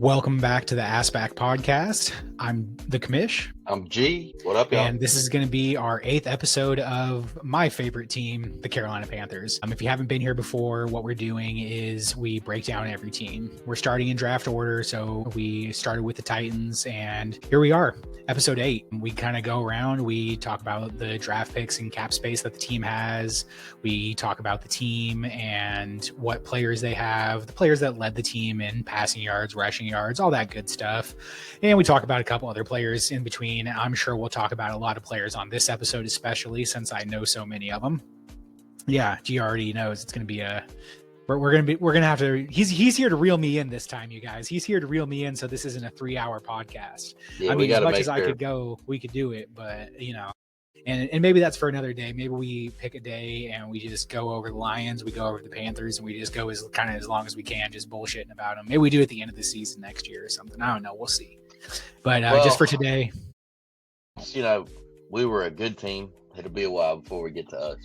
Welcome back to the Assback podcast. I'm the commish. I'm G. What up, y'all? And this is going to be our 8th episode of my favorite team, the Carolina Panthers. If you haven't been here before, what we're doing is we break down every team. We're starting in draft order, so we started with the Titans, and here we are, episode 8. We kind of go around, we talk about the draft picks and cap space that the team has. We talk about the team and what players they have, the players that led the team in passing yards, rushing yards, all that good stuff. And we talk about a couple other players in between. I'm sure we'll talk about a lot of players on this episode, especially since I know so many of them. Yeah, G already knows it's going to be we're going to have to, he's here to reel me in this time, you guys. He's here to reel me in, so this isn't a 3-hour podcast. Yeah, I mean, as much as I could go, we could do it, but and maybe that's for another day. Maybe we pick a day and we just go over the Lions, we go over the Panthers, and we just go as long as we can, just bullshitting about them. Maybe we do it at the end of the season next year or something. I don't know. We'll see. But just for today, we were a good team. It'll be a while before we get to us,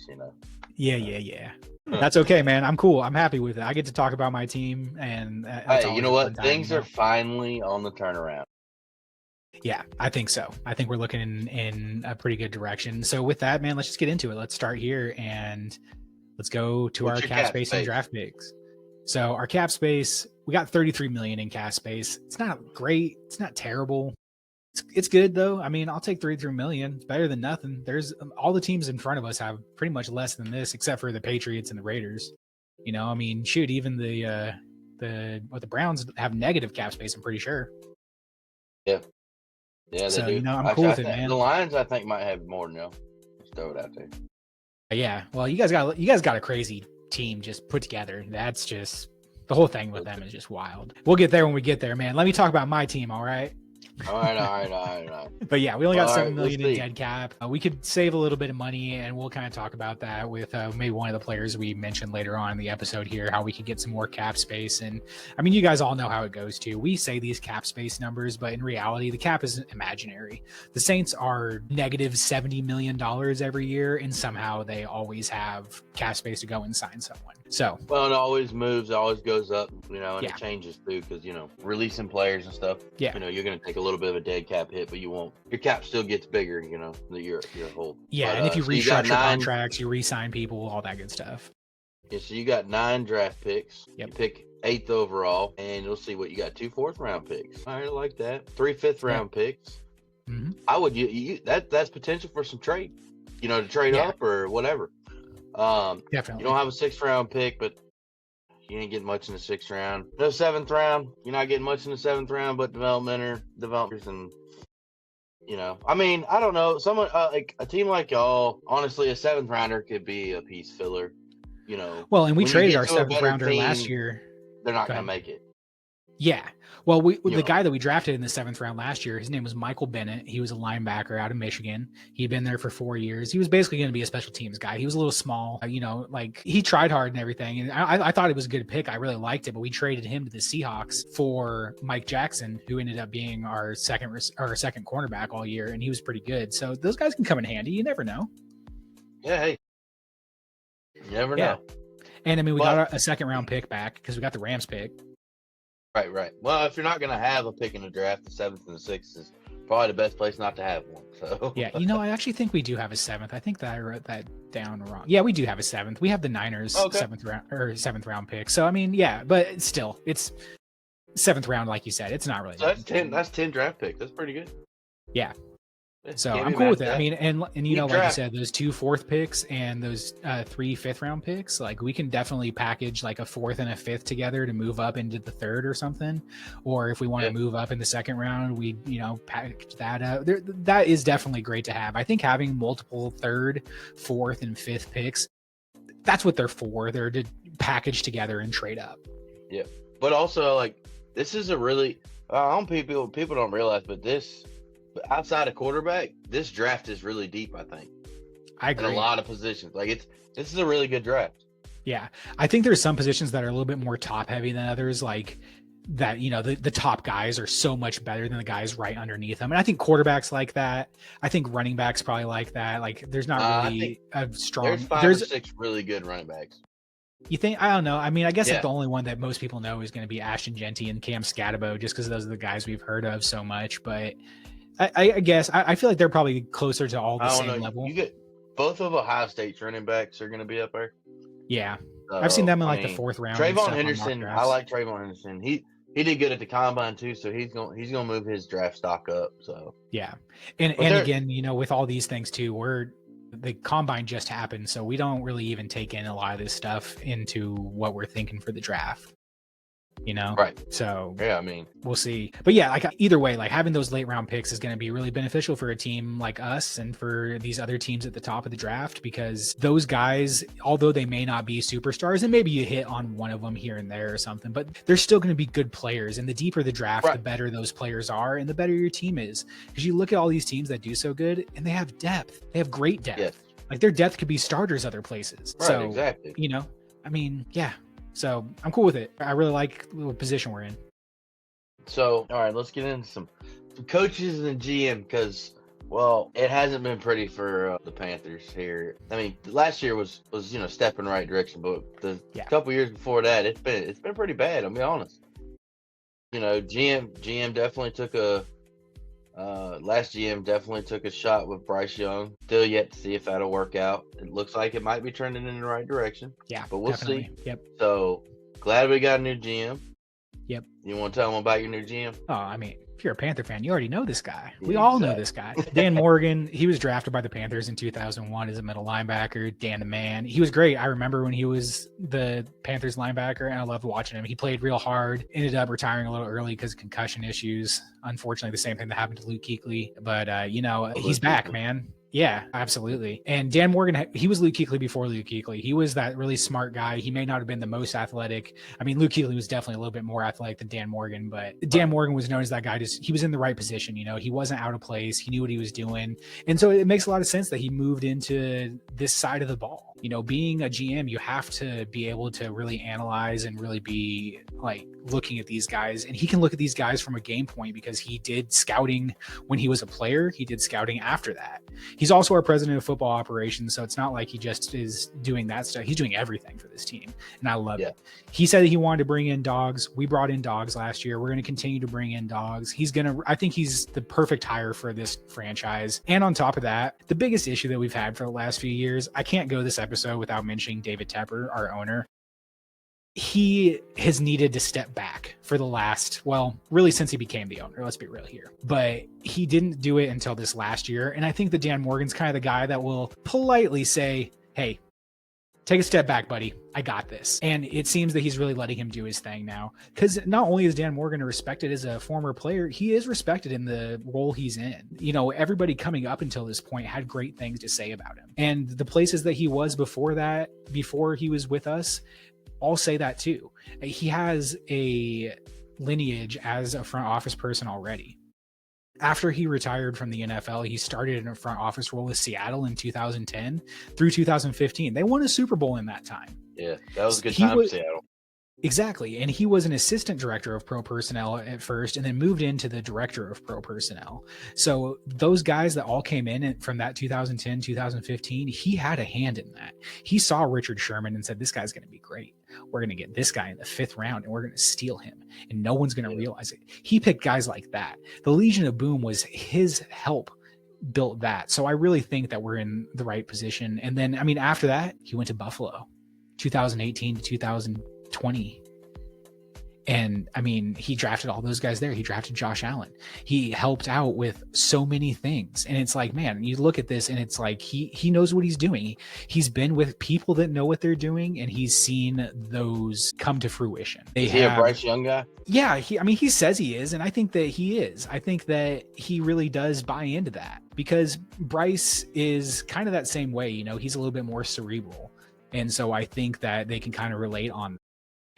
Yeah. That's okay, man. I'm cool. I'm happy with it. I get to talk about my team, and hey, you know what? Things are finally on the turnaround. Yeah, I think so. I think we're looking in a pretty good direction. So with that, man, let's just get into it. Let's start here and let's go to our cap space and draft picks. So our cap space, we got 33 million in cap space. It's not great. It's not terrible. It's good though. I mean, I'll take 33 million. It's better than nothing. There's all the teams in front of us have pretty much less than this, except for the Patriots and the Raiders. I mean, shoot, even the Browns have negative cap space, I'm pretty sure. Yeah, they do. I'm cool with it, man. The Lions, I think, might have more than y'all. Let's throw it out there. Yeah, well, you guys got a crazy team just put together. That's just the whole thing with them is just wild. We'll get there when we get there, man. Let me talk about my team, all right? All right. But yeah, we only got 7 million in dead cap. We could save a little bit of money, and we'll kind of talk about that with maybe one of the players we mentioned later on in the episode here, how we could get some more cap space. And I mean, you guys all know how it goes too. We say these cap space numbers, but in reality, the cap is imaginary. The Saints are negative $70 million every year, and somehow they always have cap space to go and sign someone. So, well, it always moves, it always goes up, and yeah. It changes too, because releasing players and stuff. Yeah, you're going to take a little bit of a dead cap hit, but you won't. Your cap still gets bigger, your whole. Yeah, and if you restructure contracts, you re-sign people, all that good stuff. Yeah, so you got 9 draft picks. Yep. You pick 8th overall, and you'll see what you got. 2 4th-round picks. I like that. 3 5th-round picks. Mm-hmm. I would that's potential for some trade. To trade up or whatever. Definitely. You don't have a 6th-round pick, but you ain't getting much in the 6th round. No 7th round. You're not getting much in the 7th round, but developers and I mean, I don't know. Someone like a team like y'all, honestly, a 7th rounder could be a piece filler. Well, and we traded our 7th rounder last year. They're not going to make it. Yeah. Well, the guy that we drafted in the 7th round last year, his name was Michael Bennett. He was a linebacker out of Michigan. He'd been there for 4 years. He was basically going to be a special teams guy. He was a little small, like he tried hard and everything. And I thought it was a good pick. I really liked it, but we traded him to the Seahawks for Mike Jackson, who ended up being our second cornerback all year. And he was pretty good. So those guys can come in handy. You never know. Yeah. Hey, you never know. And I mean, we got a 2nd round pick back because we got the Rams pick. Right. Well, if you're not going to have a pick in the draft, the 7th and the 6th is probably the best place not to have one. So yeah, I actually think we do have a 7th. I think that I wrote that down wrong. Yeah, we do have a 7th. We have the Niners 7th round pick. So I mean, yeah, but still, it's 7th round, like you said. It's not really. So that's 10. That's 10 draft picks. That's pretty good. Yeah. So I'm cool with it. I mean, and like you said, those 2 4th picks and those 3 5th round picks, like we can definitely package like a 4th and a 5th together to move up into the 3rd or something. Or if we want to move up in the 2nd round, we package that up. That is definitely great to have. I think having multiple 3rd, 4th, and 5th picks, that's what they're for. They're to package together and trade up. Yeah, but also like this is a really people don't realize, but this. Outside of quarterback, this draft is really deep, I think. I agree. In a lot of positions. Like this is a really good draft. Yeah. I think there's some positions that are a little bit more top heavy than others, like that, the top guys are so much better than the guys right underneath them. And I think quarterbacks like that. I think running backs probably like that. Like there's not really a strong. There's 5 or 6 really good running backs. You think? I don't know. I mean, I guess like Yeah. the only one that most people know is going to be Ashton Genty and Cam Scatabo, just because those are the guys we've heard of so much. But I guess I feel like they're probably closer to all the I don't same know. level. You get both of Ohio State's running backs are going to be up there. Yeah, I've seen So them in I like the mean, 4th round and Trayvon stuff on mock Henderson. I drafts. like Trayvon Henderson. He did good at the combine too, so he's gonna move his draft stock up. So Yeah, and again, you know, with all these things too, the combine just happened, so we don't really even take in a lot of this stuff into what we're thinking for the draft. You know, right? So Yeah, I mean, we'll see. But yeah, like either way, like having those late round picks is going to be really beneficial for a team like us and for these other teams at the top of the draft, because those guys, although they may not be superstars, and maybe you hit on one of them here and there or something, but they're still going to be good players. And the deeper the draft, right. the better those players are and the better your team is. Because you look at all these teams that do so good and they have depth. They have great depth. Yes. Like their depth could be starters other places. Right, so, exactly. you know, I mean, yeah. So I'm cool with it. I really like the position we're in. So, all right, let's get into some coaches and GM, because, well, it hasn't been pretty for the Panthers here. I mean, last year was step in the right direction, but the couple years before that, it's been pretty bad. I'll be honest. You know, GM definitely took last GM definitely took a shot with Bryce Young. Still yet to see if that'll work out. It looks like it might be trending in the right direction. Yeah, but we'll definitely. see. Yep. So glad we got a new GM. Yep. You want to tell them about your new GM? Oh, I mean, if you're a Panther fan, you already know this guy. We all know this guy. Dan Morgan, he was drafted by the Panthers in 2001 as a middle linebacker. Dan the Man. He was great. I remember when he was the Panthers linebacker, and I loved watching him. He played real hard, ended up retiring a little early because of concussion issues. Unfortunately, the same thing that happened to Luke Kuechly. But, he's back, man. Yeah, absolutely. And Dan Morgan, he was Luke Kuechly before Luke Kuechly. He was that really smart guy. He may not have been the most athletic. I mean, Luke Kuechly was definitely a little bit more athletic than Dan Morgan, but Dan Morgan was known as that guy. He was in the right position. You know, he wasn't out of place. He knew what he was doing. And so it makes a lot of sense that he moved into this side of the ball. You know, being a GM, you have to be able to really analyze and really be like looking at these guys. And he can look at these guys from a game point because he did scouting when he was a player. He did scouting after that. He's also our president of football operations, so it's not like he just is doing that stuff. He's doing everything for this team, and I love it. He said that he wanted to bring in dogs. We brought in dogs last year. We're going to continue to bring in dogs. I think he's the perfect hire for this franchise. And on top of that, the biggest issue that we've had for the last few years, I can't go this episode without mentioning David Tepper, our owner. He has needed to step back for the last, really since he became the owner, let's be real here. But he didn't do it until this last year. And I think that Dan Morgan's kind of the guy that will politely say, hey, take a step back, buddy. I got this. And it seems that he's really letting him do his thing now. Because not only is Dan Morgan respected as a former player, he is respected in the role he's in. You know, everybody coming up until this point had great things to say about him. And the places that he was before he was with us, I'll say that too. He has a lineage as a front office person already. After he retired from the NFL, he started in a front office role with Seattle in 2010 through 2015. They won a Super Bowl in that time. Yeah, that was a good time for Seattle. Exactly. And he was an assistant director of pro personnel at first and then moved into the director of pro personnel. So those guys that all came in from that 2010, 2015, he had a hand in that. He saw Richard Sherman and said, this guy's going to be great. We're going to get this guy in the 5th round and we're going to steal him and no one's going to realize it. He picked guys like that. The Legion of Boom was his help built that. So I really think that we're in the right position. And then, I mean, after that, he went to Buffalo, 2018 to 2020. And I mean, he drafted all those guys there. He drafted Josh Allen. He helped out with so many things. And it's like, man, you look at this and it's like, he knows what he's doing. He's been with people that know what they're doing and he's seen those come to fruition. Is he a Bryce Young guy? Yeah. He says he is. And I think that he is. I think that he really does buy into that because Bryce is kind of that same way. You know, he's a little bit more cerebral. And so I think that they can kind of relate on.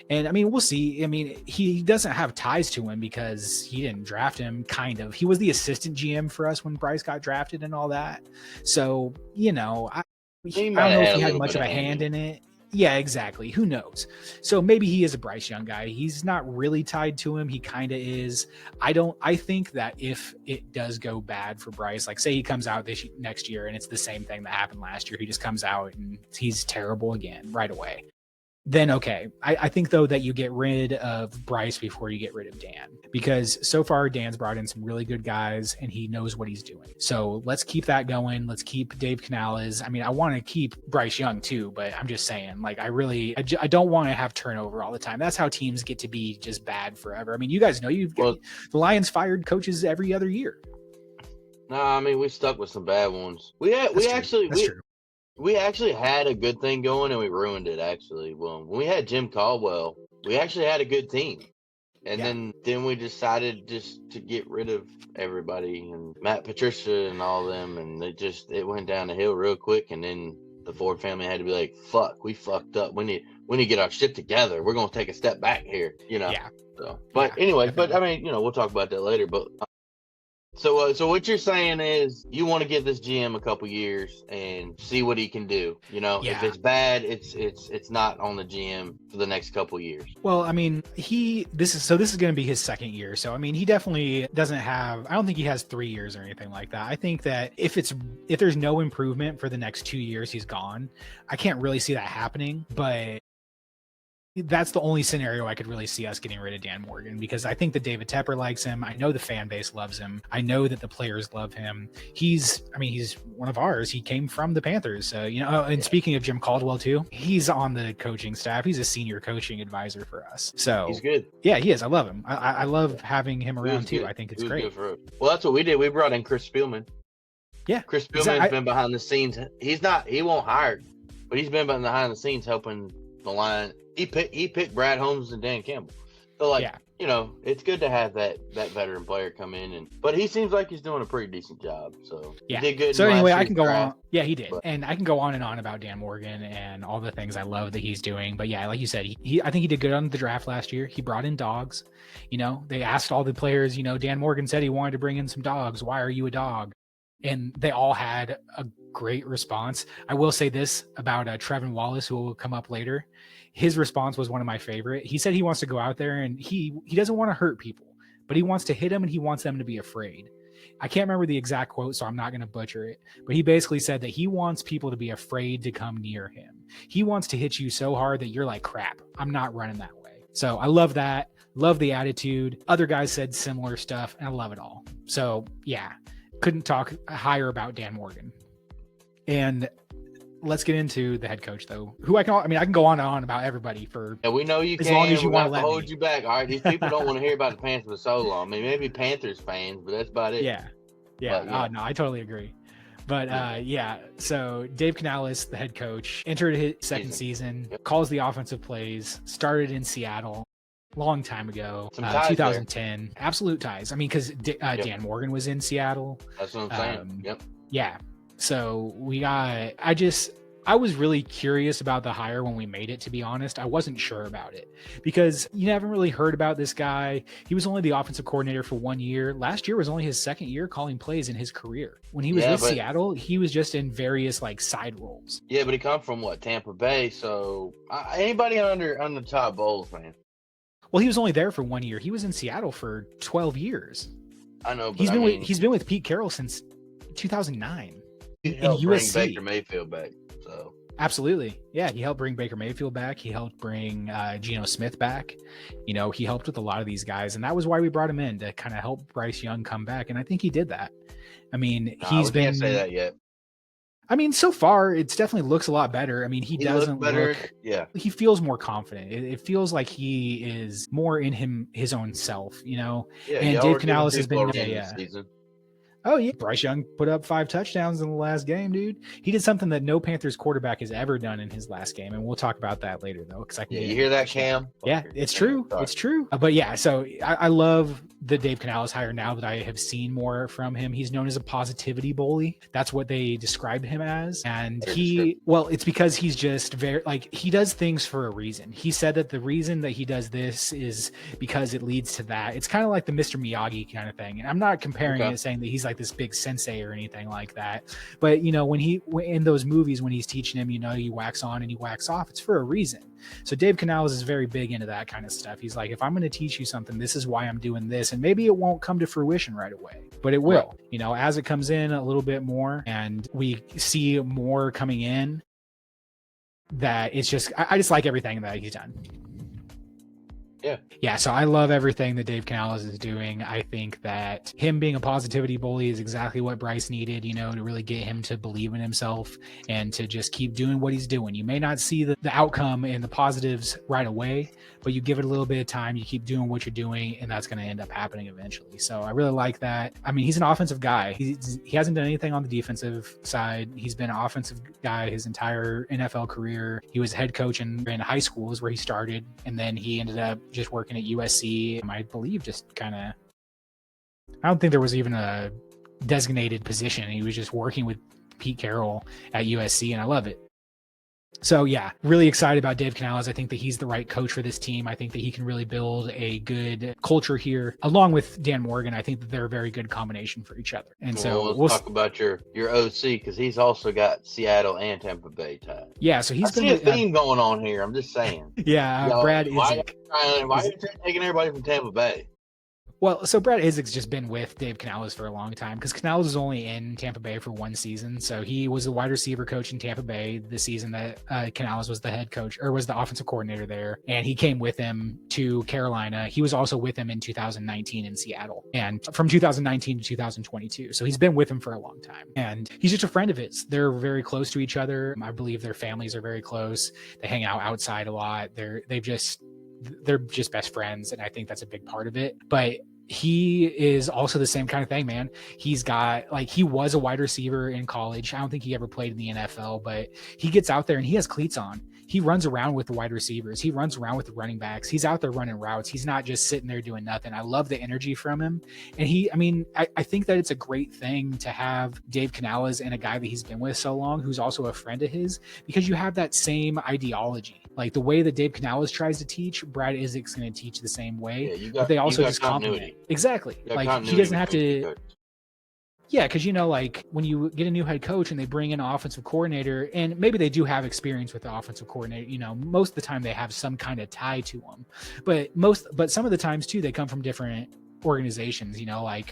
And I mean, we'll see. I mean, he doesn't have ties to him because he didn't draft him, kind of. He was the assistant GM for us when Bryce got drafted and all that. So, you know, I don't know if he had much of a hand in it. Yeah, exactly. Who knows? So maybe he is a Bryce Young guy. He's not really tied to him. He kind of is. I think that if it does go bad for Bryce, like say he comes out next year and it's the same thing that happened last year, he just comes out and he's terrible again right away. then okay. I think though that you get rid of Bryce before you get rid of Dan, because so far Dan's brought in some really good guys and he knows what he's doing. So let's keep that going. Let's keep Dave Canales. I mean, I want to keep Bryce Young too, but I'm just saying, like, I don't want to have turnover all the time. That's how teams get to be just bad forever. I mean, you guys know the Lions fired coaches every other year. No, I mean, we stuck with some bad ones. We actually had a good thing going, and we ruined it, actually. Well, when we had Jim Caldwell, we actually had a good team. And then we decided just to get rid of everybody, and Matt Patricia and all them, and it went down the hill real quick. And then the Ford family had to be like, fuck, we fucked up. We need to get our shit together. We're going to take a step back here, Yeah. So, but anyway, definitely. But I mean, we'll talk about that later. But so what you're saying is you want to give this GM a couple years and see what he can do. If it's bad, it's not on the GM for the next couple years. Well, I mean, this is going to be his second year. So I mean, he definitely doesn't have. I don't think he has 3 years or anything like that. I think that if there's no improvement for the next 2 years, he's gone. I can't really see that happening, but that's the only scenario I could really see us getting rid of Dan Morgan, because I think that David Tepper likes him. I know the fan base loves him. I know that the players love him. He's one of ours. He came from the Panthers. And speaking of Jim Caldwell too, he's on the coaching staff. He's a senior coaching advisor for us. So he's good. Yeah, he is. I love him. I love having him around too. I think it's great. Good for us. Well, that's what we did. We brought in Chris Spielman. Yeah. Chris Spielman's been behind the scenes. He won't hire, but he's been behind the scenes helping the line. He picked Brad Holmes and Dan Campbell. So it's good to have that veteran player come in, but he seems like he's doing a pretty decent job. So he did good. So anyway, I can go on. Yeah, he did, and I can go on and on about Dan Morgan and all the things I love that he's doing. But yeah, like you said, I think he did good on the draft last year. He brought in dogs. They asked all the players. Dan Morgan said he wanted to bring in some dogs. Why are you a dog? And they all had a great response. I will say this about Trevin Wallace, who will come up later. His response was one of my favorite. He said he wants to go out there and he doesn't want to hurt people, but he wants to hit them and he wants them to be afraid. I can't remember the exact quote, so I'm not going to butcher it, but he basically said that he wants people to be afraid to come near him. He wants to hit you so hard that you're like, crap, I'm not running that way. So I love that. Love the attitude. Other guys said similar stuff and I love it all. So yeah, couldn't talk higher about Dan Morgan. And let's get into the head coach, though. I can go on and on about everybody for. Yeah, we know you as can. long as you want to hold you back. All right, these people don't want to hear about the Panthers for so long. I mean, maybe Panthers fans, but that's about it. Yeah. No, I totally agree. But so Dave Canales, the head coach, entered his second season, calls the offensive plays, started in Seattle. Long time ago, 2010, there. Absolute ties. I mean, because Dan Morgan was in Seattle. That's what I'm saying. Yep. Yeah. So I was really curious about the hire when we made it, to be honest. I wasn't sure about it because you haven't really heard about this guy. He was only the offensive coordinator for 1 year. Last year was only his second year calling plays in his career. When he was with Seattle, he was just in various side roles. Yeah, but he come from Tampa Bay. So anybody under Todd Bowles, man. Well, he was only there for 1 year. He was in Seattle for 12 years. I know, but he's been with Pete Carroll since 2009. He helped bring Baker Mayfield back. So absolutely, yeah, he helped bring Baker Mayfield back. He helped bring Geno Smith back. He helped with a lot of these guys, and that was why we brought him in to kind of help Bryce Young come back. And I think he did that. I mean, can't say that yet. I mean, so far, it definitely looks a lot better. I mean, he doesn't look. Yeah, he feels more confident. It feels like he is more in his own self. Yeah, and Dave Canales has been season. Oh, yeah. Bryce Young put up 5 touchdowns in the last game, dude. He did something that no Panthers quarterback has ever done in his last game. And we'll talk about that later, though. You hear that, Cam? Yeah, it's true. It's true. But yeah, so I love the Dave Canales hire now that I have seen more from him. He's known as a positivity bully. That's what they described him as. And it's because he's just very, he does things for a reason. He said that the reason that he does this is because it leads to that. It's kind of like the Mr. Miyagi kind of thing. And I'm not comparing it, saying that he's like this big sensei or anything like that. But, when in those movies, when he's teaching him, you wax on and you wax off, it's for a reason. So Dave Canales is very big into that kind of stuff. He's like, if I'm going to teach you something, this is why I'm doing this. And maybe it won't come to fruition right away, but it will, as it comes in a little bit more and we see more coming in. that it's just, I just like everything that he's done. Yeah. So I love everything that Dave Canales is doing. I think that him being a positivity bully is exactly what Bryce needed, to really get him to believe in himself and to just keep doing what he's doing. You may not see the outcome and the positives right away, but you give it a little bit of time, you keep doing what you're doing, and that's going to end up happening eventually. So I really like that. I mean, he's an offensive guy. He hasn't done anything on the defensive side. He's been an offensive guy his entire NFL career. He was head coach in high school is where he started, and then he ended up just working at USC. I believe just kind of, I don't think there was even a designated position. He was just working with Pete Carroll at USC, and I love it. So yeah, really excited about Dave Canales. I think that he's the right coach for this team. I think that he can really build a good culture here, along with Dan Morgan. I think that they're a very good combination for each other. And so we'll talk about your OC, because he's also got Seattle and Tampa Bay ties. Yeah, so he's been a theme going on here. I'm just saying. Yeah, Brad Isaac. Why are you taking everybody from Tampa Bay? Well, so Brad Isaac's just been with Dave Canales for a long time, because Canales was only in Tampa Bay for one season. So he was a wide receiver coach in Tampa Bay the season that Canales was the head coach, or was the offensive coordinator there. And he came with him to Carolina. He was also with him in 2019 in Seattle, and from 2019 to 2022. So he's been with him for a long time, and he's just a friend of his. They're very close to each other. I believe their families are very close. They hang out outside a lot. They're just best friends, and I think that's a big part of it. But he is also the same kind of thing, man. He's got, he was a wide receiver in college. I don't think he ever played in the NFL, but he gets out there and he has cleats on. He runs around with the wide receivers. He runs around with the running backs. He's out there running routes. He's not just sitting there doing nothing. I love the energy from him. And I think that it's a great thing to have Dave Canales and a guy that he's been with so long, who's also a friend of his, because you have that same ideology. Like the way that Dave Canales tries to teach, Brad Isaac's going to teach the same way. Yeah, but they also just complement. Exactly. Like he doesn't have to. Yeah, because when you get a new head coach and they bring in an offensive coordinator, and maybe they do have experience with the offensive coordinator, most of the time they have some kind of tie to them. But some of the times too, they come from different organizations, right.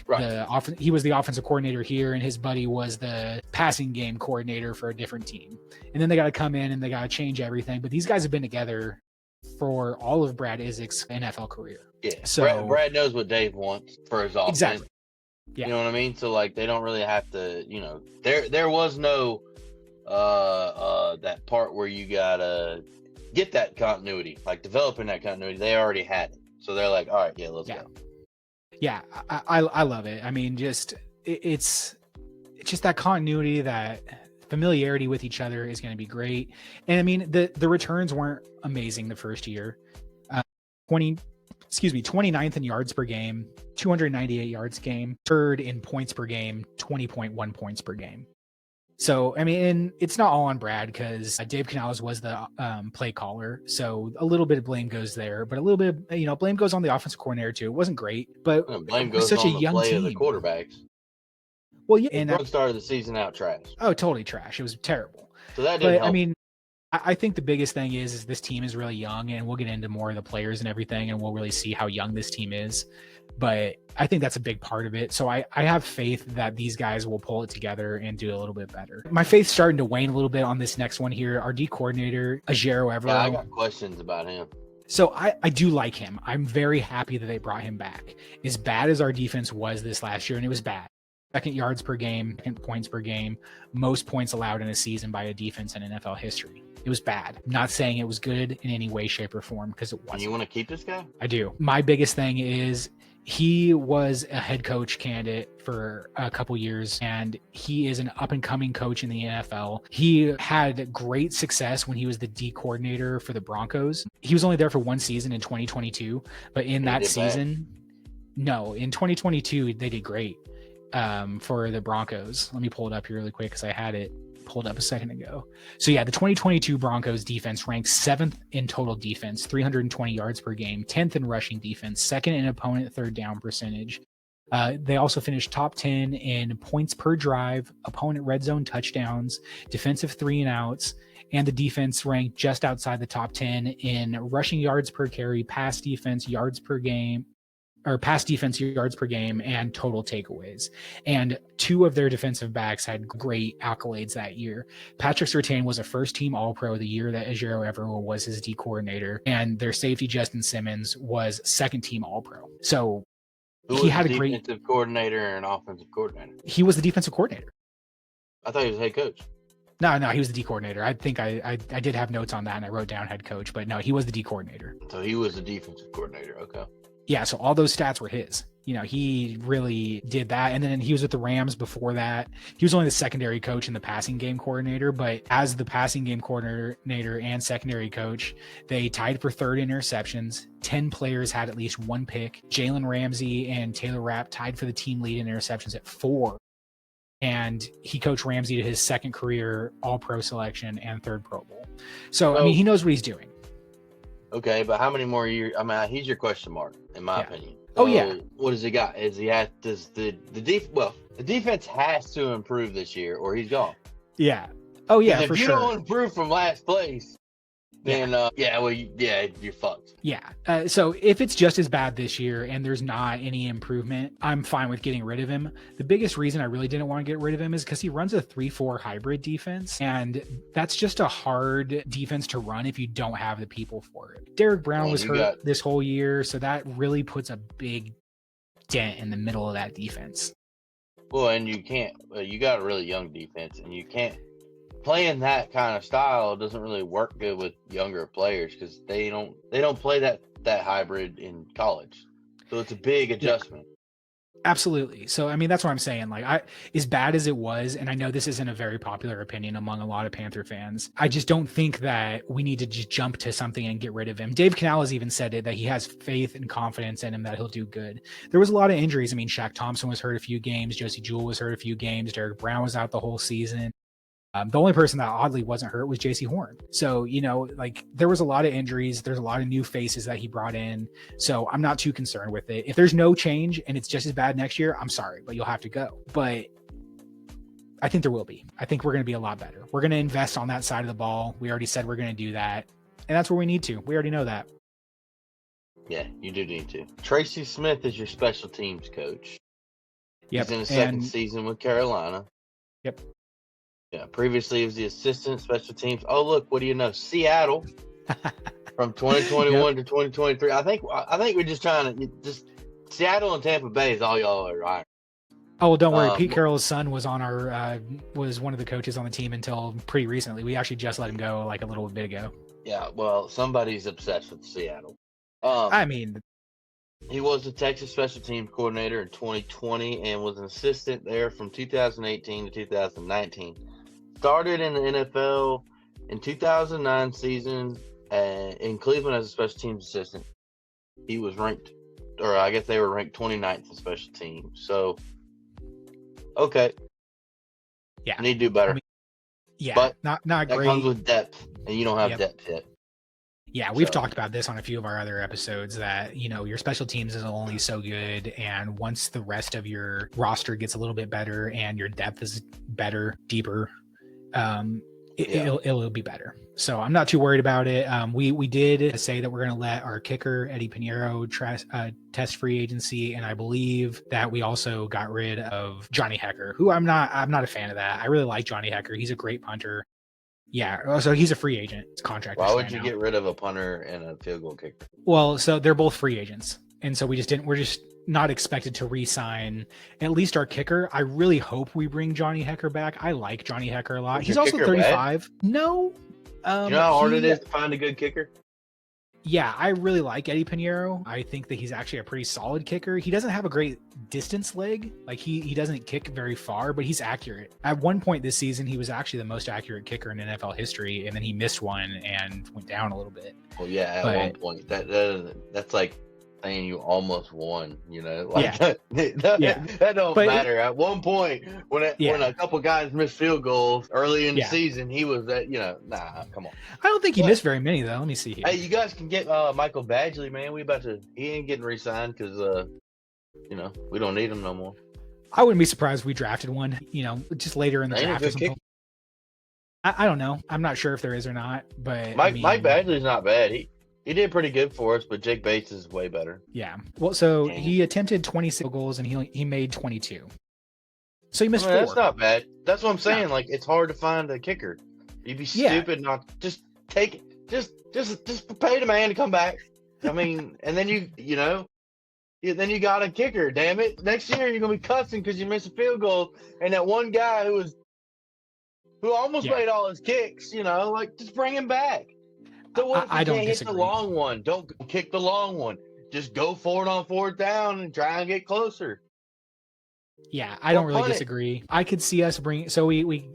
He was the offensive coordinator here, and his buddy was the passing game coordinator for a different team. And then they got to come in and they got to change everything. But these guys have been together for all of Brad Isaac's NFL career. Yeah. So Brad knows what Dave wants for his offense. Exactly. Yeah. You know what I mean? So they don't really have to, there was no that part where you gotta get that continuity, developing that continuity. They already had it. So they're like, all right, yeah, let's go. Yeah, I love it. I mean, it's just that continuity, that familiarity with each other is going to be great. And I mean, the returns weren't amazing the first year. 29th in yards per game, 298 yards game, third in points per game, 20.1 points per game. So, I mean, it's not all on Brad, because Dave Canales was the play caller. So a little bit of blame goes there, but a little bit of, blame goes on the offensive coordinator too. It wasn't great, but blame goes such on a young team. Of the quarterbacks. Well, yeah. And started the season out trash. Oh, totally trash. It was terrible. So that didn't help. I mean, I think the biggest thing is this team is really young, and we'll get into more of the players and everything, and we'll really see how young this team is. But I think that's a big part of it. So I have faith that these guys will pull it together and do a little bit better. My faith's starting to wane a little bit on this next one here. Our D coordinator, Ajero Evero. Yeah, I got questions about him. So I do like him. I'm very happy that they brought him back. As bad as our defense was this last year, and it was bad. Second yards per game, second points per game, most points allowed in a season by a defense in NFL history. It was bad. I'm not saying it was good in any way, shape, or form, because it wasn't. And you want to keep this guy? I do. My biggest thing is he was a head coach candidate for a couple years, and he is an up-and-coming coach in the NFL. He had great success when he was the D coordinator for the Broncos. He was only there for one season in 2022, but in that season, in 2022, they did great for the Broncos. Let me pull it up here really quick, because I had it pulled up a second ago. So yeah, the 2022 Broncos defense ranked 7th in total defense, 320 yards per game, 10th in rushing defense, 2nd in opponent third down percentage. They also finished top 10 in points per drive, opponent red zone touchdowns, defensive 3 and outs, and the defense ranked just outside the top 10 in rushing yards per carry, pass defense, yards per game, or pass defense yards per game and total takeaways. And 2 of their defensive backs had great accolades that year. Patrick Surtain was a first-team All-Pro the year that Ejiro Evero was his D coordinator, and their safety Justin Simmons was second-team All-Pro. So he had a great defensive coordinator and offensive coordinator. He was the defensive coordinator. I thought he was head coach. No, he was the D coordinator. I think I did have notes on that, and I wrote down head coach, but no, he was the D coordinator. So he was the defensive coordinator. Okay. Yeah, so all those stats were his. He really did that. And then he was with the Rams before that. He was only the secondary coach and the passing game coordinator, but as the passing game coordinator and secondary coach, they tied for 3rd in interceptions. 10 players had at least 1 pick. Jalen Ramsey and Taylor Rapp tied for the team lead in interceptions at 4. And he coached Ramsey to his 2nd career All-Pro selection and 3rd Pro Bowl. So, he knows what he's doing. Okay, but how many more years? He's your question mark, in my opinion. So, what does he got? The defense has to improve this year, or he's gone. Yeah. Oh yeah, for sure. If you don't improve from last place, then you're fucked. Yeah. So if it's just as bad this year and there's not any improvement, I'm fine with getting rid of him. The biggest reason I really didn't want to get rid of him is because he runs a 3-4 hybrid defense, and that's just a hard defense to run if you don't have the people for it. Derek Brown was hurt this whole year, so that really puts a big dent in the middle of that defense. Well, and you got a really young defense, and you can't. Playing that kind of style doesn't really work good with younger players because they don't play that hybrid in college, so it's a big adjustment. Absolutely. So that's what I'm saying. As bad as it was, and I know this isn't a very popular opinion among a lot of Panther fans, I just don't think that we need to just jump to something and get rid of him. Dave Canales even said it, that he has faith and confidence in him that he'll do good. There was a lot of injuries. Shaq Thompson was hurt a few games, Josie Jewell was hurt a few games, Derek Brown was out the whole season. The only person that oddly wasn't hurt was JC Horn. So, there was a lot of injuries. There's a lot of new faces that he brought in. So I'm not too concerned with it. If there's no change and it's just as bad next year, I'm sorry, but you'll have to go. But I think there will be. I think we're going to be a lot better. We're going to invest on that side of the ball. We already said we're going to do that. And that's where we need to. We already know that. Yeah, you do need to. Tracy Smith is your special teams coach. Yep. He's in his second season with Carolina. Yep. Yeah, previously he was the assistant special teams. Oh, look, what do you know? Seattle from 2021 to 2023. I think we're just trying to Seattle and Tampa Bay is all y'all are right. Oh, well, don't worry. Pete Carroll's son was on was one of the coaches on the team until pretty recently. We actually just let him go a little bit ago. Yeah, well, somebody's obsessed with Seattle. He was the Texas special teams coordinator in 2020 and was an assistant there from 2018 to 2019. Started in the NFL in 2009 season in Cleveland as a special teams assistant. He was ranked, or I guess they were ranked 29th in special teams. So, okay. Yeah. Need to do better. But not that great. That comes with depth, and you don't have depth yet. Yeah, we've talked about this on a few of our other episodes that, your special teams is only so good. And once the rest of your roster gets a little bit better and your depth is better, deeper, it'll be better. So I'm not too worried about it. We did say that we're going to let our kicker, Eddie Pinheiro, test free agency. And I believe that we also got rid of Johnny Hecker, who I'm not a fan of that. I really like Johnny Hecker. He's a great punter. Yeah, so he's a free agent. It's contract. Why would you get rid of a punter and a field goal kicker? Well, so they're both free agents, and so we're just not expected to re-sign at least our kicker. I really hope we bring Johnny Hecker back. I like Johnny Hecker a lot. He's also 35. Bad? No. You know how hard it is to find a good kicker? Yeah, I really like Eddie Pinheiro. I think that he's actually a pretty solid kicker. He doesn't have a great distance leg. He doesn't kick very far, but he's accurate. At one point this season, he was actually the most accurate kicker in NFL history, and then he missed one and went down a little bit. Well, yeah, at one point. That's like saying you almost won, that don't matter. At one point, when a couple guys missed field goals early in the season, he was come on. I don't think he missed very many though. Let me see here. Hey, you guys can get Michael Badgley, man. He ain't getting re-signed because we don't need him no more. I wouldn't be surprised if we drafted one, just later in the draft or something. I don't know. I'm not sure if there is or not, but Mike Badgley's not bad. He did pretty good for us, but Jake Bates is way better. Yeah. Well, so Dang. he attempted 26 goals and he made 22. So he missed 4. That's not bad. That's what I'm saying. No. Like, it's hard to find a kicker. You'd be Yeah. stupid not just take it. Just pay the man to come back. I mean, and then then you got a kicker. Damn it! Next year you're gonna be cussing because you missed a field goal, and that one guy who almost made all his kicks. Like, just bring him back. So what if you can't hit the long one? Don't kick the long one. Just go for it on 4th down and try and get closer. Yeah, I don't really disagree. I could see us bring. So we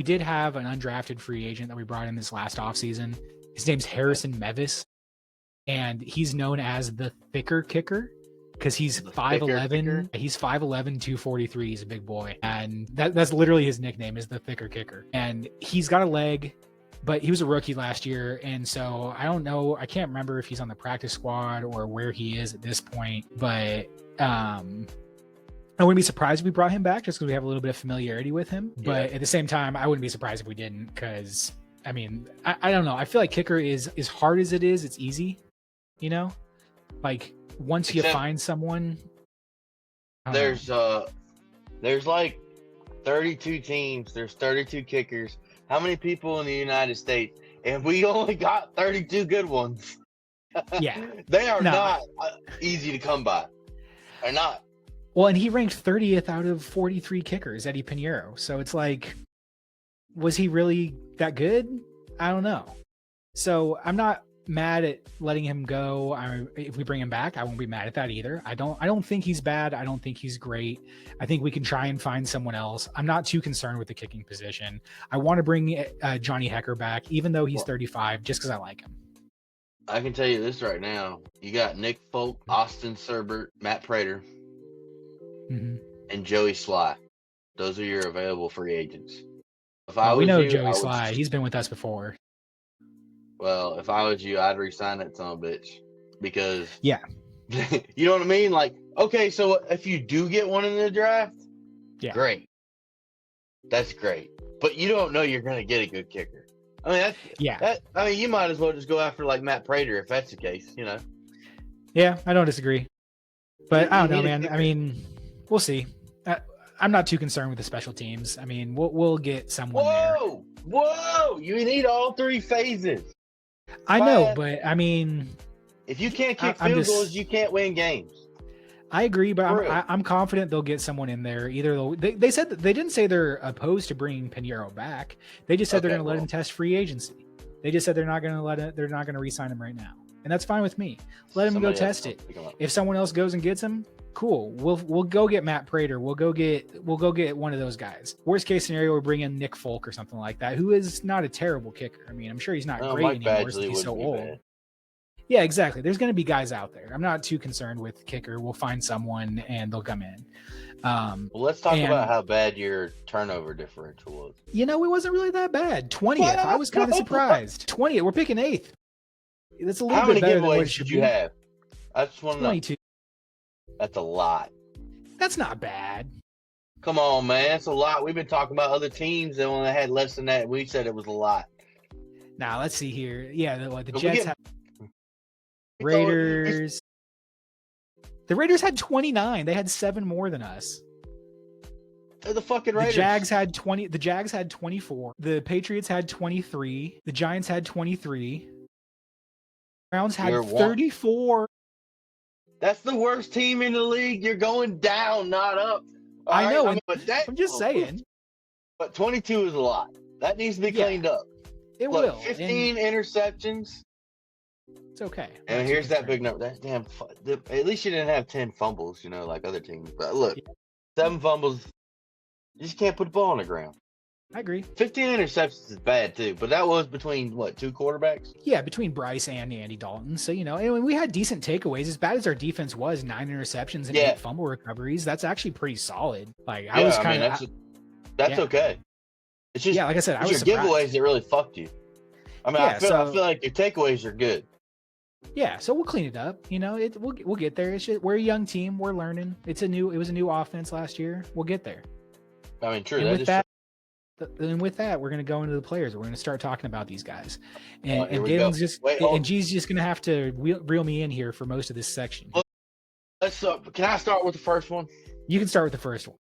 did have an undrafted free agent that we brought in this last offseason. His name's Harrison Mevis, and he's known as the thicker kicker because he's 5'11". He's 5'11", 243. He's a big boy, and that's literally his nickname is the thicker kicker. And he's got a leg, but he was a rookie last year, and so I don't know. I can't remember if he's on the practice squad or where he is at this point, but I wouldn't be surprised if we brought him back just because we have a little bit of familiarity with him. But at the same time, I wouldn't be surprised if we didn't because, I mean, I don't know. I feel like kicker is as hard as it is, it's easy, Like, once you find someone. There's like 32 teams. There's 32 kickers. How many people in the United States? And we only got 32 good ones. Yeah. They are not easy to come by. They're not. Well, and he ranked 30th out of 43 kickers, Eddie Pinheiro. So it's like, was he really that good? I don't know. So I'm not mad at letting him go. If we bring him back, I won't be mad at that either. I don't think he's bad. I don't think he's great. I think we can try and find someone else. I'm not too concerned with the kicking position. I want to bring Johnny Hecker back, even though he's 35, just because I like him. I can tell you this right now. You got Nick Folk, Austin Serbert, Matt Prater, and Joey Sly. Those are your available free agents. We know Joey Sly. He's been with us before. Well, if I was you, I'd resign that son of a bitch. Because, yeah, you know what I mean? Like, okay, so if you do get one in the draft, great. That's great. But you don't know you're going to get a good kicker. I mean, you might as well just go after, like, Matt Prater if that's the case, Yeah, I don't disagree. But I don't know, man. I mean, we'll see. I'm not too concerned with the special teams. I mean, we'll get someone there. Whoa! You need all 3 phases. I know, but I mean, if you can't kick field goals, you can't win games. I agree, but I'm confident they'll get someone in there. Either they said that they didn't say they're opposed to bringing Pinheiro back. They just said they're going to let him test free agency. They just said they're not going to re-sign him right now, and that's fine with me. Let him go test it. If someone else goes and gets him, cool. We'll go get Matt Prater. We'll go get one of those guys. Worst case scenario, we'll bring in Nick Folk or something like that, who is not a terrible kicker. I mean, I'm sure he's not great anymore since he's so old. Bad. Yeah, exactly. There's going to be guys out there. I'm not too concerned with kicker. We'll find someone and they'll come in. Well, let's talk about how bad your turnover differential was. It wasn't really that bad. 20th. I was kind of surprised. 20th. We're picking 8th. That's a little bit better than what it should be. How many giveaways did you have? I just want to know. 22. That's a lot. That's not bad. Come on, man. That's a lot. We've been talking about other teams that only had less than that. We said it was a lot. Now, let's see here. Yeah, the Jets have Raiders. The Raiders had 29. They had 7 more than us. They're the fucking Raiders. The Jags had 20. The Jags had 24. The Patriots had 23. The Giants had 23. Browns had 34. That's the worst team in the league. You're going down, not up. I know. I'm just saying. But 22 is a lot. That needs to be cleaned up. It will. 15 interceptions. It's okay. And here's that big number. That damn. At least you didn't have 10 fumbles, like other teams. But look, 7 fumbles. You just can't put the ball on the ground. I agree. 15 interceptions is bad too, but that was between 2 quarterbacks? Yeah, between Bryce and Andy Dalton. So, and we had decent takeaways. As bad as our defense was, 9 interceptions and 8 fumble recoveries. That's actually pretty solid. Like I was kind of. That's okay. It's just like I said, I was your surprised. Giveaways that really fucked you. I mean, I feel like your takeaways are good. Yeah, so we'll clean it up. We'll get there. It's just, we're a young team. We're learning. It was a new offense last year. We'll get there. I mean, true. And with that, And with that, we're going to go into the players. We're going to start talking about these guys. And, Here and we go. Galen's just, Wait, and G's just going to have to reel me in here for most of this section. Let's. Can I start with the first one? You can start with the first one.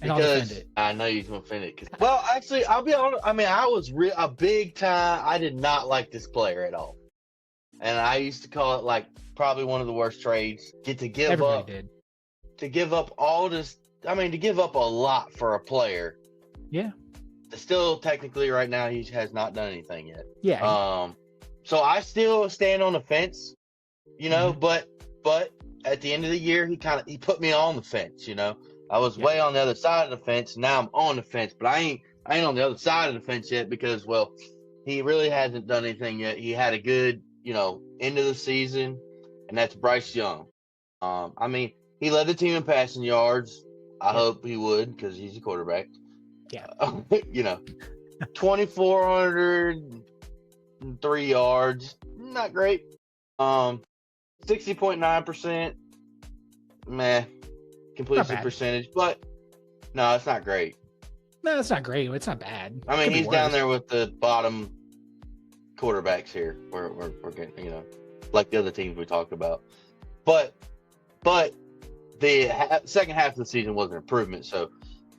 And I'll defend it. I know you're going to defend it. Well, actually, I'll be honest. I mean, I was a big time. I did not like this player at all. And I used to call it like probably one of the worst trades. Everybody did. To give up all this. I mean, to give up a lot for a player. Yeah. Still, technically, right now, he has not done anything yet. Yeah. So I still stand on the fence, you know, but at the end of the year, he put me on the fence, you know. I was way on the other side of the fence. Now I'm on the fence, but I ain't on the other side of the fence yet because, well, he really hasn't done anything yet. He had a good, you know, end of the season, and that's Bryce Young. I mean, he led the team in passing yards. I hope he would because he's a quarterback. Yeah. You know, 2,403 yards. Not great. 60.9%. Meh. Completion percentage. But, no, it's not great. No, it's not great. It's not bad. I mean, he's down there with the bottom quarterbacks here. We're getting, you know, like the other teams we talked about. But the second half of the season was an improvement. So,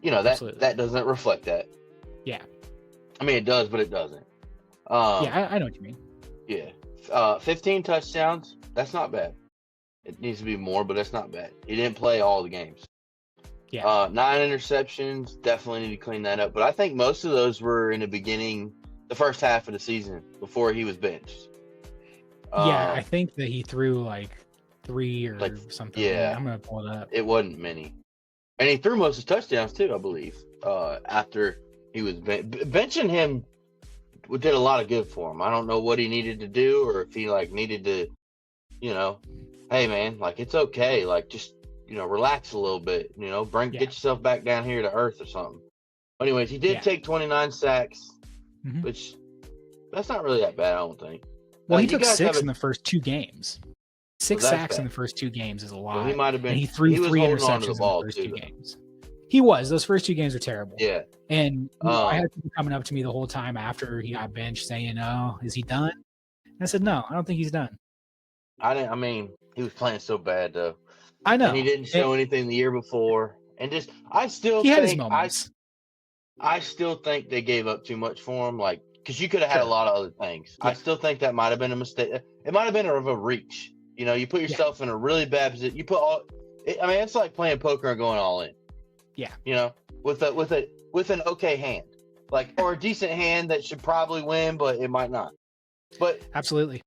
you know, that doesn't reflect that. Yeah. I mean, it does, but it doesn't. Yeah, I know what you mean. Yeah. 15 touchdowns. That's not bad. It needs to be more, but that's not bad. He didn't play all the games. Yeah. 9 interceptions. Definitely need to clean that up. But I think most of those were in the first half of the season before he was benched. Yeah, I think that he threw like 3 or something. Yeah. I'm going to pull it up. It wasn't many. And he threw most of his touchdowns too, I believe, after he was benching him did a lot of good for him. I don't know what he needed to do or if he needed to, you know, hey man, it's okay. Just, you know, relax a little bit, you know, get yourself back down here to earth or something. But anyways, he did take 29 sacks, which that's not really that bad, I don't think. Well, he took 6 in the first 2 games. 6 sacks in the first 2 games is a lot. Well, he might have been. And he threw 3 interceptions in the first 2 games. He was. Those first 2 games are terrible. Yeah. And I had people coming up to me the whole time after he got benched saying, "Oh, is he done?" And I said, "No, I don't think he's done." I mean, he was playing so bad though. I know. And he didn't show anything the year before. And just, I still had his moments. I still think they gave up too much for him. Because you could have had a lot of other things. Yeah. I still think that might have been a mistake. It might have been of a reach. You know, you put yourself in a really bad position. You put it's like playing poker and going all in. Yeah. You know, with an okay hand, or a decent hand that should probably win, but it might not. But absolutely.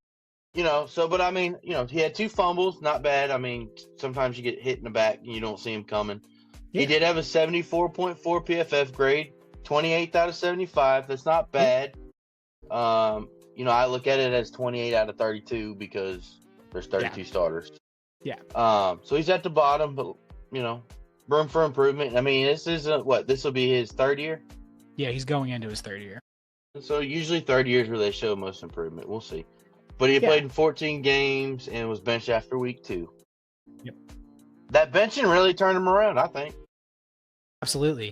You know, but I mean, you know, he had 2 fumbles, not bad. I mean, sometimes you get hit in the back and you don't see him coming. Yeah. He did have a 74.4 PFF grade, 28th out of 75. That's not bad. Yeah. You know, I look at it as 28 out of 32 because there's 32 starters. Yeah. So he's at the bottom, but you know, room for improvement. I mean, this will be his 3rd year? Yeah, he's going into his 3rd year. So usually 3rd years where they show most improvement. We'll see. But he played in 14 games and was benched after week 2. Yep. That benching really turned him around, I think. Absolutely.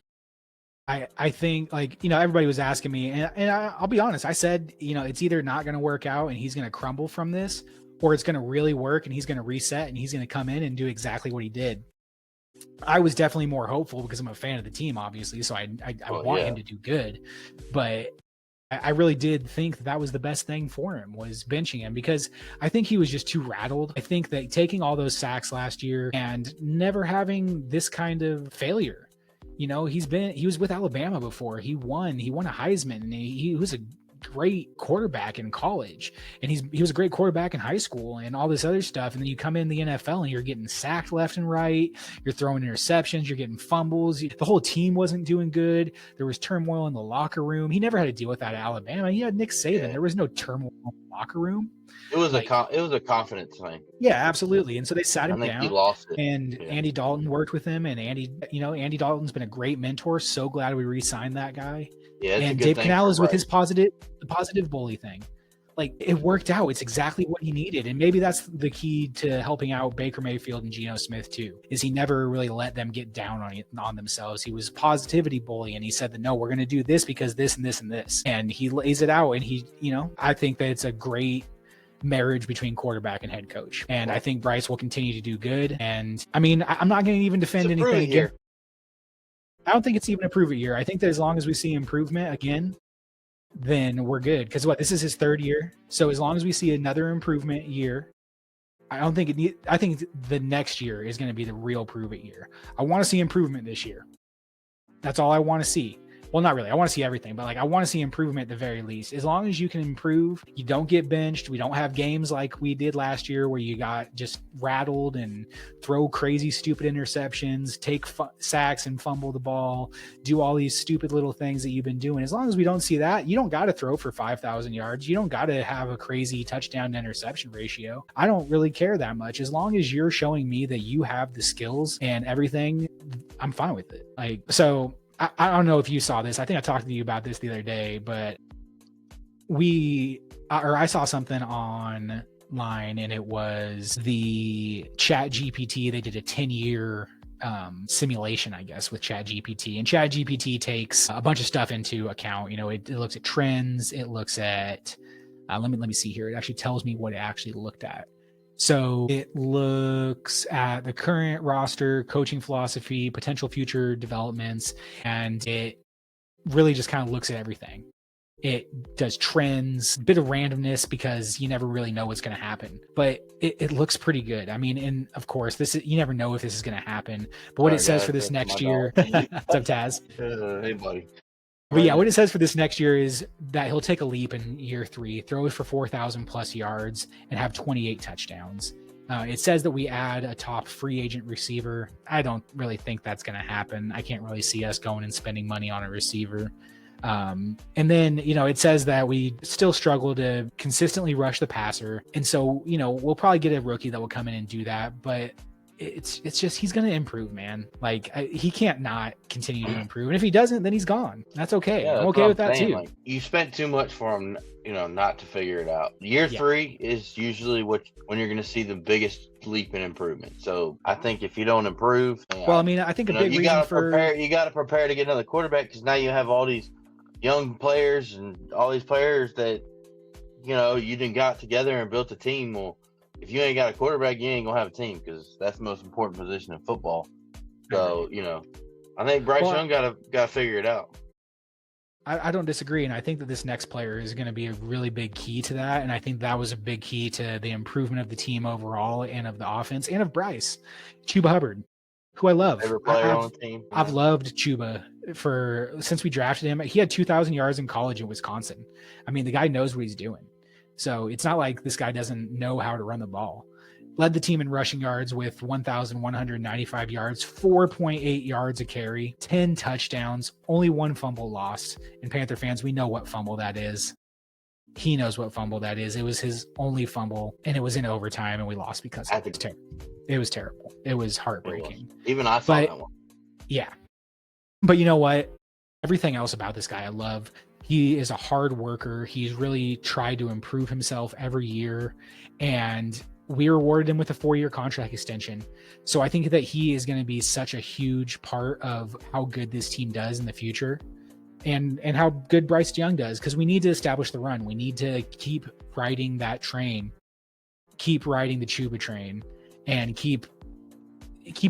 I think, you know, everybody was asking me, and I'll be honest, I said, you know, it's either not going to work out and he's going to crumble from this, or it's going to really work and he's going to reset and he's going to come in and do exactly what he did. I was definitely more hopeful because I'm a fan of the team, obviously, so I want him to do good. But I really did think that was the best thing for him, was benching him, because I think he was just too rattled. I think that taking all those sacks last year and never having this kind of failure, you know, he was with Alabama before. He won a Heisman, and he was a great quarterback in college, and he was a great quarterback in high school and all this other stuff. And then you come in the NFL and you're getting sacked left and right. You're throwing interceptions. You're getting fumbles. The whole team wasn't doing good. There was turmoil in the locker room. He never had to deal with that at Alabama. He had Nick Saban. Yeah. There was no turmoil in the locker room. It was a confidence thing. Yeah, absolutely. And so they sat him down. He lost it. And Andy Dalton worked with him, and Andy Dalton's been a great mentor. So glad we re-signed that guy. Yeah, and Dave Canales with his positive bully thing. like it worked out. It's exactly what he needed. And maybe that's the key to helping out Baker Mayfield and Geno Smith too, is he never really let them get down on themselves. He was positivity bully, and he said that, no, we're going to do this because this and this and this. And he lays it out. And he, I think that it's a great marriage between quarterback and head coach. And I think Bryce will continue to do good. And I mean, I'm not going to even defend anything again. I don't think it's even a prove it year. I think that as long as we see improvement again, then we're good. Because this is his third year. So as long as we see another improvement year, I think the next year is going to be the real prove it year. I want to see improvement this year. That's all I want to see. Well, not really. I want to see everything, but I want to see improvement at the very least. As long as you can improve, you don't get benched. We don't have games like we did last year where you got just rattled and throw crazy, stupid interceptions, take sacks and fumble the ball, do all these stupid little things that you've been doing. As long as we don't see that, you don't got to throw for 5,000 yards. You don't got to have a crazy touchdown to interception ratio. I don't really care that much. As long as you're showing me that you have the skills and everything, I'm fine with it. So I don't know if you saw this. I think I talked to you about this the other day, but I saw something online, and it was the Chat GPT. They did a 10-year simulation, I guess, with Chat GPT. And Chat GPT takes a bunch of stuff into account. It looks at trends. It looks at, let me see here. It actually tells me what it actually looked at. So it looks at the current roster, coaching philosophy, potential future developments, and it really just kind of looks at everything. It does trends, a bit of randomness because you never really know what's going to happen, but it looks pretty good. I mean, and of course, you never know if this is going to happen, but what it says for this next year, what's up, Taz? Hey, buddy. But yeah, what it says for this next year is that he'll take a leap in year 3, throw it for 4,000 plus yards, and have 28 touchdowns. It says that we add a top free agent receiver. I don't really think that's going to happen. I can't really see us going and spending money on a receiver. And then, it says that we still struggle to consistently rush the passer. And so, we'll probably get a rookie that will come in and do that. But it's just, he's going to improve, man. He can't not continue to improve. And if he doesn't, then he's gone. That's okay. Yeah, I'm okay with that too. You spent too much for him, not to figure it out. Year 3 is usually when you're going to see the biggest leap in improvement. So I think if you don't improve, well, I mean, I think a big reason you got to prepare to get another quarterback, because now you have all these young players and all these players that, you done got together and built a team. Well, if you ain't got a quarterback, you ain't gonna have a team, because that's the most important position in football. So, I think Bryce Young got to figure it out. I don't disagree, and I think that this next player is going to be a really big key to that, and I think that was a big key to the improvement of the team overall and of the offense and of Bryce. Chuba Hubbard, who I love. Favorite player on the team. I've loved Chuba since we drafted him. He had 2,000 yards in college in Wisconsin. I mean, the guy knows what he's doing. So it's not like this guy doesn't know how to run the ball. Led the team in rushing yards with 1,195 yards, 4.8 yards a carry, 10 touchdowns, only 1 fumble lost. And Panther fans, we know what fumble that is. He knows what fumble that is. It was his only fumble, and it was in overtime, and we lost because of it. It was terrible. It was heartbreaking. Even I thought that one. Yeah. But you know what? Everything else about this guy I love. He is a hard worker. He's really tried to improve himself every year, and we rewarded him with a 4-year contract extension. So I think that he is going to be such a huge part of how good this team does in the future, and how good Bryce Young does, because we need to establish the run. We need to keep riding that train, keep riding the Chuba train, and keep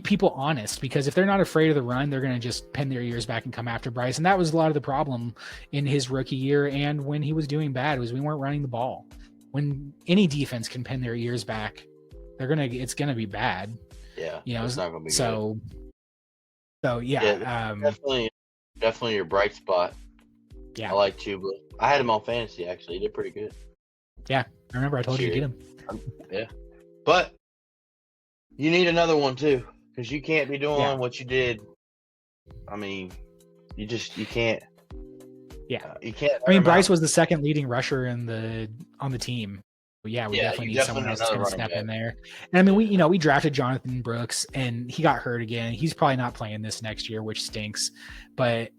people honest, because if they're not afraid of the run, they're going to just pin their ears back and come after Bryce. And that was a lot of the problem in his rookie year, and when he was doing bad, was we weren't running the ball. When any defense can pin their ears back, it's gonna be bad. Yeah, it's not gonna be so good. So yeah, definitely your bright spot. Yeah, I like Chuba. I had him on fantasy, actually. He did pretty good. Yeah, I remember I told you to get him. Yeah, but you need another one too, because you can't be doing what you did. I mean, you can't. Yeah, you can't. I mean, Bryce was the second leading rusher on the team. But yeah, we definitely need someone else to step in there. And I mean, we drafted Jonathan Brooks, and he got hurt again. He's probably not playing this next year, which stinks. But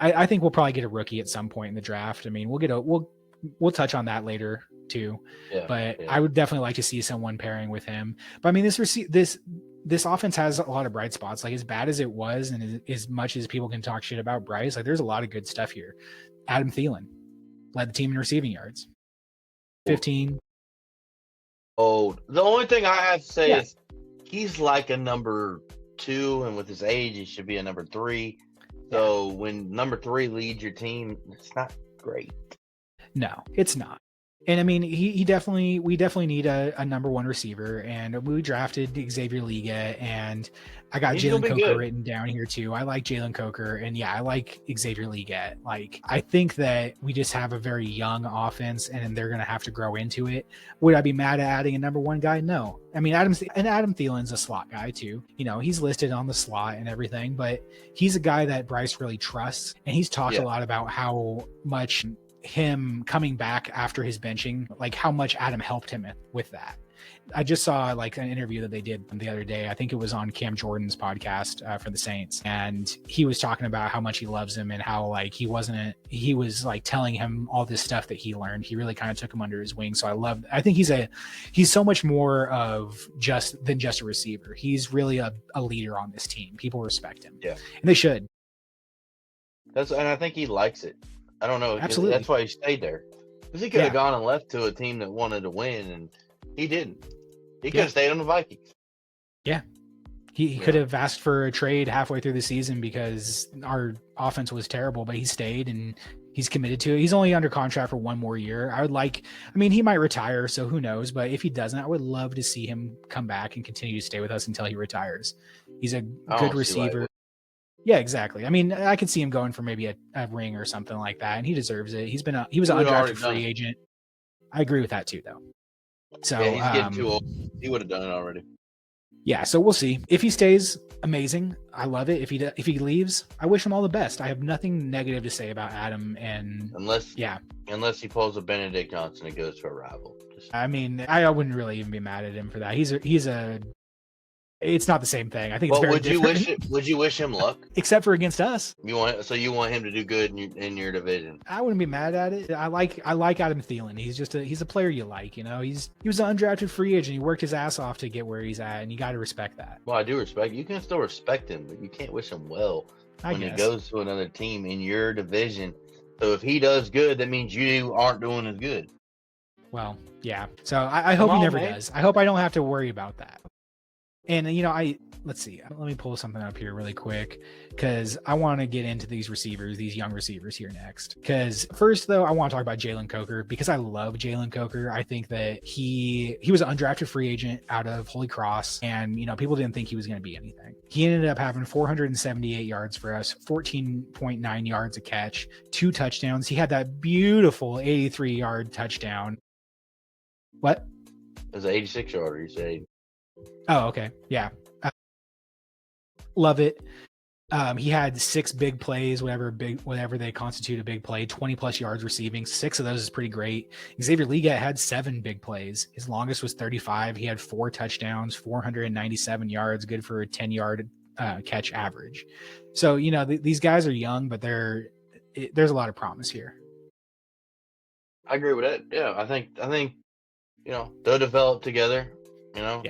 I think we'll probably get a rookie at some point in the draft. I mean, we'll touch on that later too. Yeah, But yeah. I would definitely like to see someone pairing with him. But I mean, this offense has a lot of bright spots. Like as bad as it was, and as much as people can talk shit about Bryce, like there's a lot of good stuff here. Adam Thielen led the team in receiving yards, 15. Oh, the only thing I have to say Yeah. is he's like a number 2, and with his age, he should be a number 3. So when number 3 leads your team, it's not great. No, it's not. And I mean, we definitely need a number 1 receiver, and we drafted Xavier Liga, and I got He's gonna Jalen be Coker good. written down here too. I like Jalen Coker, and yeah, I like Xavier Liga. Like, I think that we just have a very young offense, and they're gonna have to grow into it. Would I be mad at adding a number 1 guy? No. I mean, Adam Thielen's a slot guy too. You know, he's listed on the slot and everything, but he's a guy that Bryce really trusts, and he's talked a lot about how much him coming back after his benching, like how much Adam helped him with that. I just saw like an interview that they did the other day. I think it was on Cam Jordan's podcast for the Saints, and he was talking about how much he loves him and how like he was like telling him all this stuff that he learned. He really kind of took him under his wing. So I think he's so much more than just a receiver. He's really a leader on this team. People respect him. Yeah, and they should. And I think he likes it. I don't know. Absolutely. That's why he stayed there. Because he could have gone and left to a team that wanted to win, and he didn't. He could have stayed on the Vikings. Yeah. He could have asked for a trade halfway through the season because our offense was terrible, but he stayed and he's committed to it. He's only under contract for 1 more year. He might retire, so who knows? But if he doesn't, I would love to see him come back and continue to stay with us until he retires. He's a good receiver. Yeah, exactly. I mean, I could see him going for maybe a ring or something like that, and he deserves it. He was an undrafted free agent. I agree with that too, though. So he's getting too old. He would have done it already. Yeah, so we'll see. If he stays, amazing. I love it. If he leaves, I wish him all the best. I have nothing negative to say about Adam, unless he pulls a Benedict Johnson and goes to a rival. I mean, I wouldn't really even be mad at him for that. It's not the same thing. I think it's very different. Would you wish him luck? Except for against us. You want him to do good in your division? I wouldn't be mad at it. I like Adam Thielen. He's a player you like. You know, he was an undrafted free agent. He worked his ass off to get where he's at, and you got to respect that. Well, I do respect. You can still respect him, but you can't wish him well when he goes to another team in your division. So if he does good, that means you aren't doing as good. Well, yeah. So I hope he never does. I hope I don't have to worry about that. And, you know, let's see. Let me pull something up here really quick because I want to get into these young receivers here next. Because first, though, I want to talk about Jalen Coker because I love Jalen Coker. I think that he was an undrafted free agent out of Holy Cross, and, you know, people didn't think he was going to be anything. He ended up having 478 yards for us, 14.9 yards a catch, 2 touchdowns. He had that beautiful 83-yard touchdown. What? It was an 86-yarder, you say. Oh, okay. Yeah. Love it. He had 6 big plays, whatever they constitute a big play, 20 plus yards receiving. 6 of those is pretty great. Xavier Liga had 7 big plays. His longest was 35. He had 4 touchdowns, 497 yards, good for a 10-yard catch average. So, you know, these guys are young, but there's a lot of promise here. I agree with that. Yeah, I think, you know, they'll develop together. You know,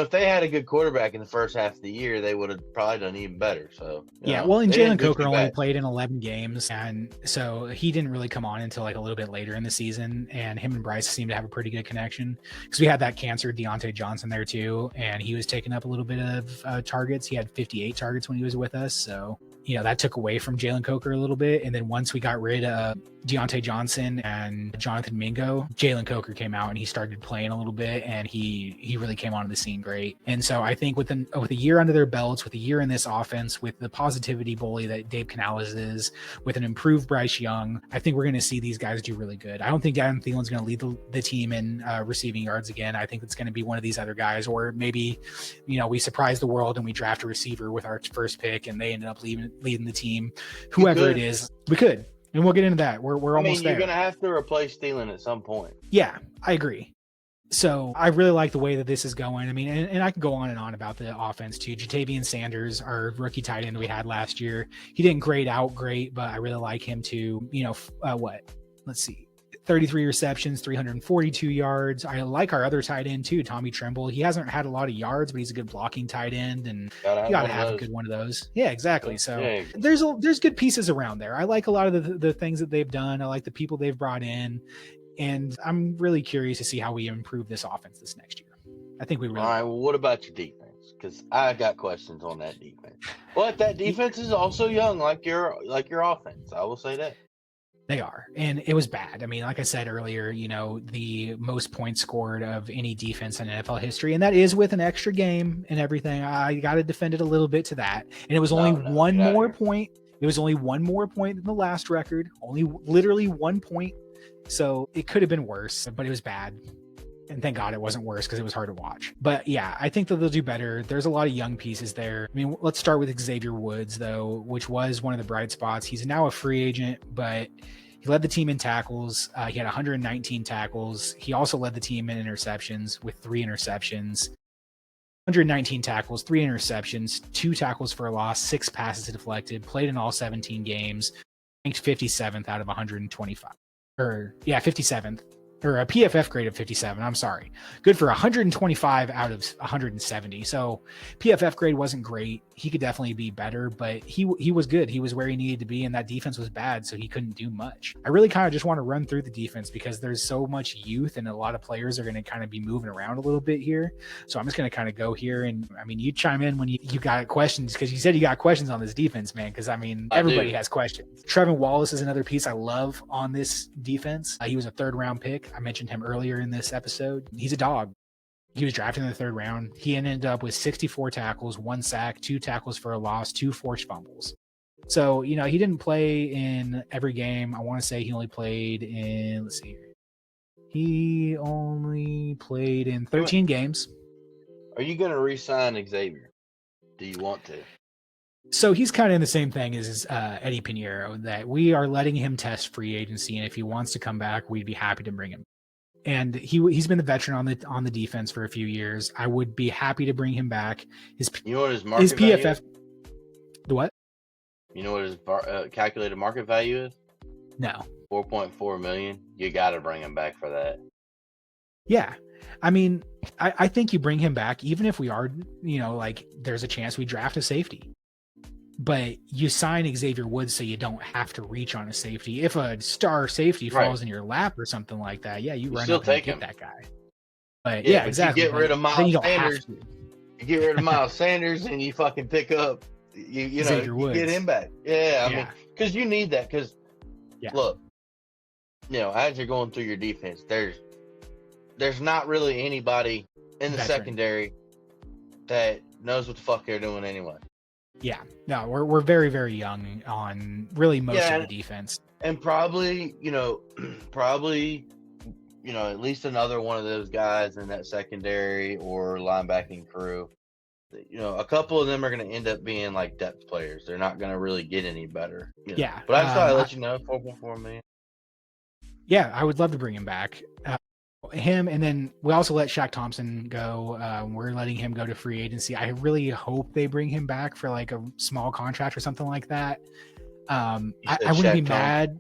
if they had a good quarterback in the first half of the year, they would have probably done even better. So well, and Jalen Coker only played in 11 games, and so he didn't really come on until like a little bit later in the season. And him and Bryce seemed to have a pretty good connection because we had that cancer Deontay Johnson there too, and he was taking up a little bit of targets. He had 58 targets when he was with us, so you know that took away from Jalen Coker a little bit. And then once we got rid of Deontay Johnson and Jonathan Mingo, Jalen Coker came out and he started playing a little bit, and he really came onto the scene great. And so I think with a year under their belts, with a year in this offense, with the positivity bully that Dave Canales is, with an improved Bryce Young, I think we're going to see these guys do really good. I don't think Adam Thielen's going to lead the team in receiving yards again. I think it's going to be one of these other guys, or maybe, you know, we surprise the world and we draft a receiver with our first pick and they ended up leading the team. Whoever it is, we could. And we'll get into that. We're almost there. You're going to have to replace Thielen at some point. Yeah, I agree. So I really like the way that this is going. I mean, and I can go on and on about the offense too. Jatavian Sanders, our rookie tight end we had last year, he didn't grade out great, but I really like him too. You know, let's see. 33 receptions, 342 yards. I like our other tight end too, Tommy Tremble. He hasn't had a lot of yards, but he's a good blocking tight end, and you got to have a good one of those. Yeah, exactly. So there's good pieces around there. I like a lot of the things that they've done. I like the people they've brought in, and I'm really curious to see how we improve this offense this next year. I think we really. All right. Well, what about your defense? Because I got questions on that defense. But that defense is also young, like your offense. I will say that. They are. And it was bad. I mean, like I said earlier, the most points scored of any defense in NFL history. And that is with an extra game and everything. I got to defend it a little bit to that. And it was only one more point. It was only one more point than the last record. Only literally 1 point. So it could have been worse, but it was bad. And thank God it wasn't worse because it was hard to watch. But yeah, I think that they'll do better. There's a lot of young pieces there. I mean, let's start with Xavier Woods, though, which was one of the bright spots. He's now a free agent, but he led the team in tackles. He had 119 tackles. He also led the team in interceptions with 3 interceptions. 119 tackles, 3 interceptions, 2 tackles for a loss, 6 passes deflected, played in all 17 games, ranked 57th out of 125. 57th. Or a PFF grade of 57. I'm sorry. Good for 125 out of 170. So PFF grade wasn't great. He could definitely be better, but he was good. He was where he needed to be, and that defense was bad, so he couldn't do much. I really kind of just want to run through the defense because there's so much youth, and a lot of players are going to kind of be moving around a little bit here. So I'm just going to kind of go here, and I mean, you chime in when you got questions, because you said you got questions on this defense, man, because I mean, everybody has questions. Trevin Wallace is another piece I love on this defense. He was a 3rd-round pick. I mentioned him earlier in this episode. He's a dog. He was drafted in the 3rd round. He ended up with 64 tackles, 1 sack, 2 tackles for a loss, 2 forced fumbles. So, he didn't play in every game. I want to say he only played in, let's see here. He only played in 13 games. Are you going to re-sign Xavier? Do you want to? So he's kind of in the same thing as Eddie Pinheiro, that we are letting him test free agency, and if he wants to come back, we'd be happy to bring him. And he's been the veteran on the defense for a few years. I would be happy to bring him back. You know what his market value PFF? Is? The what? You know what his calculated market value is? No. 4.4 million. You got to bring him back for that. Yeah. I mean, I think you bring him back, even if we are, there's a chance we draft a safety. But you sign Xavier Woods so you don't have to reach on a safety. If a star safety falls in your lap or something like that, you run up and get that guy. But yeah, exactly. You get rid of Miles Sanders. You get rid of Miles Sanders and you fucking pick up, you get him back. Yeah, I mean, because you need that. Because look, as you're going through your defense, there's not really anybody in the secondary that knows what the fuck they're doing anyway. Yeah, no, we're very, very young on really most of the defense, and probably at least another one of those guys in that secondary or linebacking crew. A couple of them are going to end up being like depth players. They're not going to really get any better. Yeah, but I just thought I'd let you know 4.4 million. Yeah, I would love to bring him back. Him, and then we also let Shaq Thompson go. We're letting him go to free agency. I really hope they bring him back for like a small contract or something like that. I wouldn't be mad.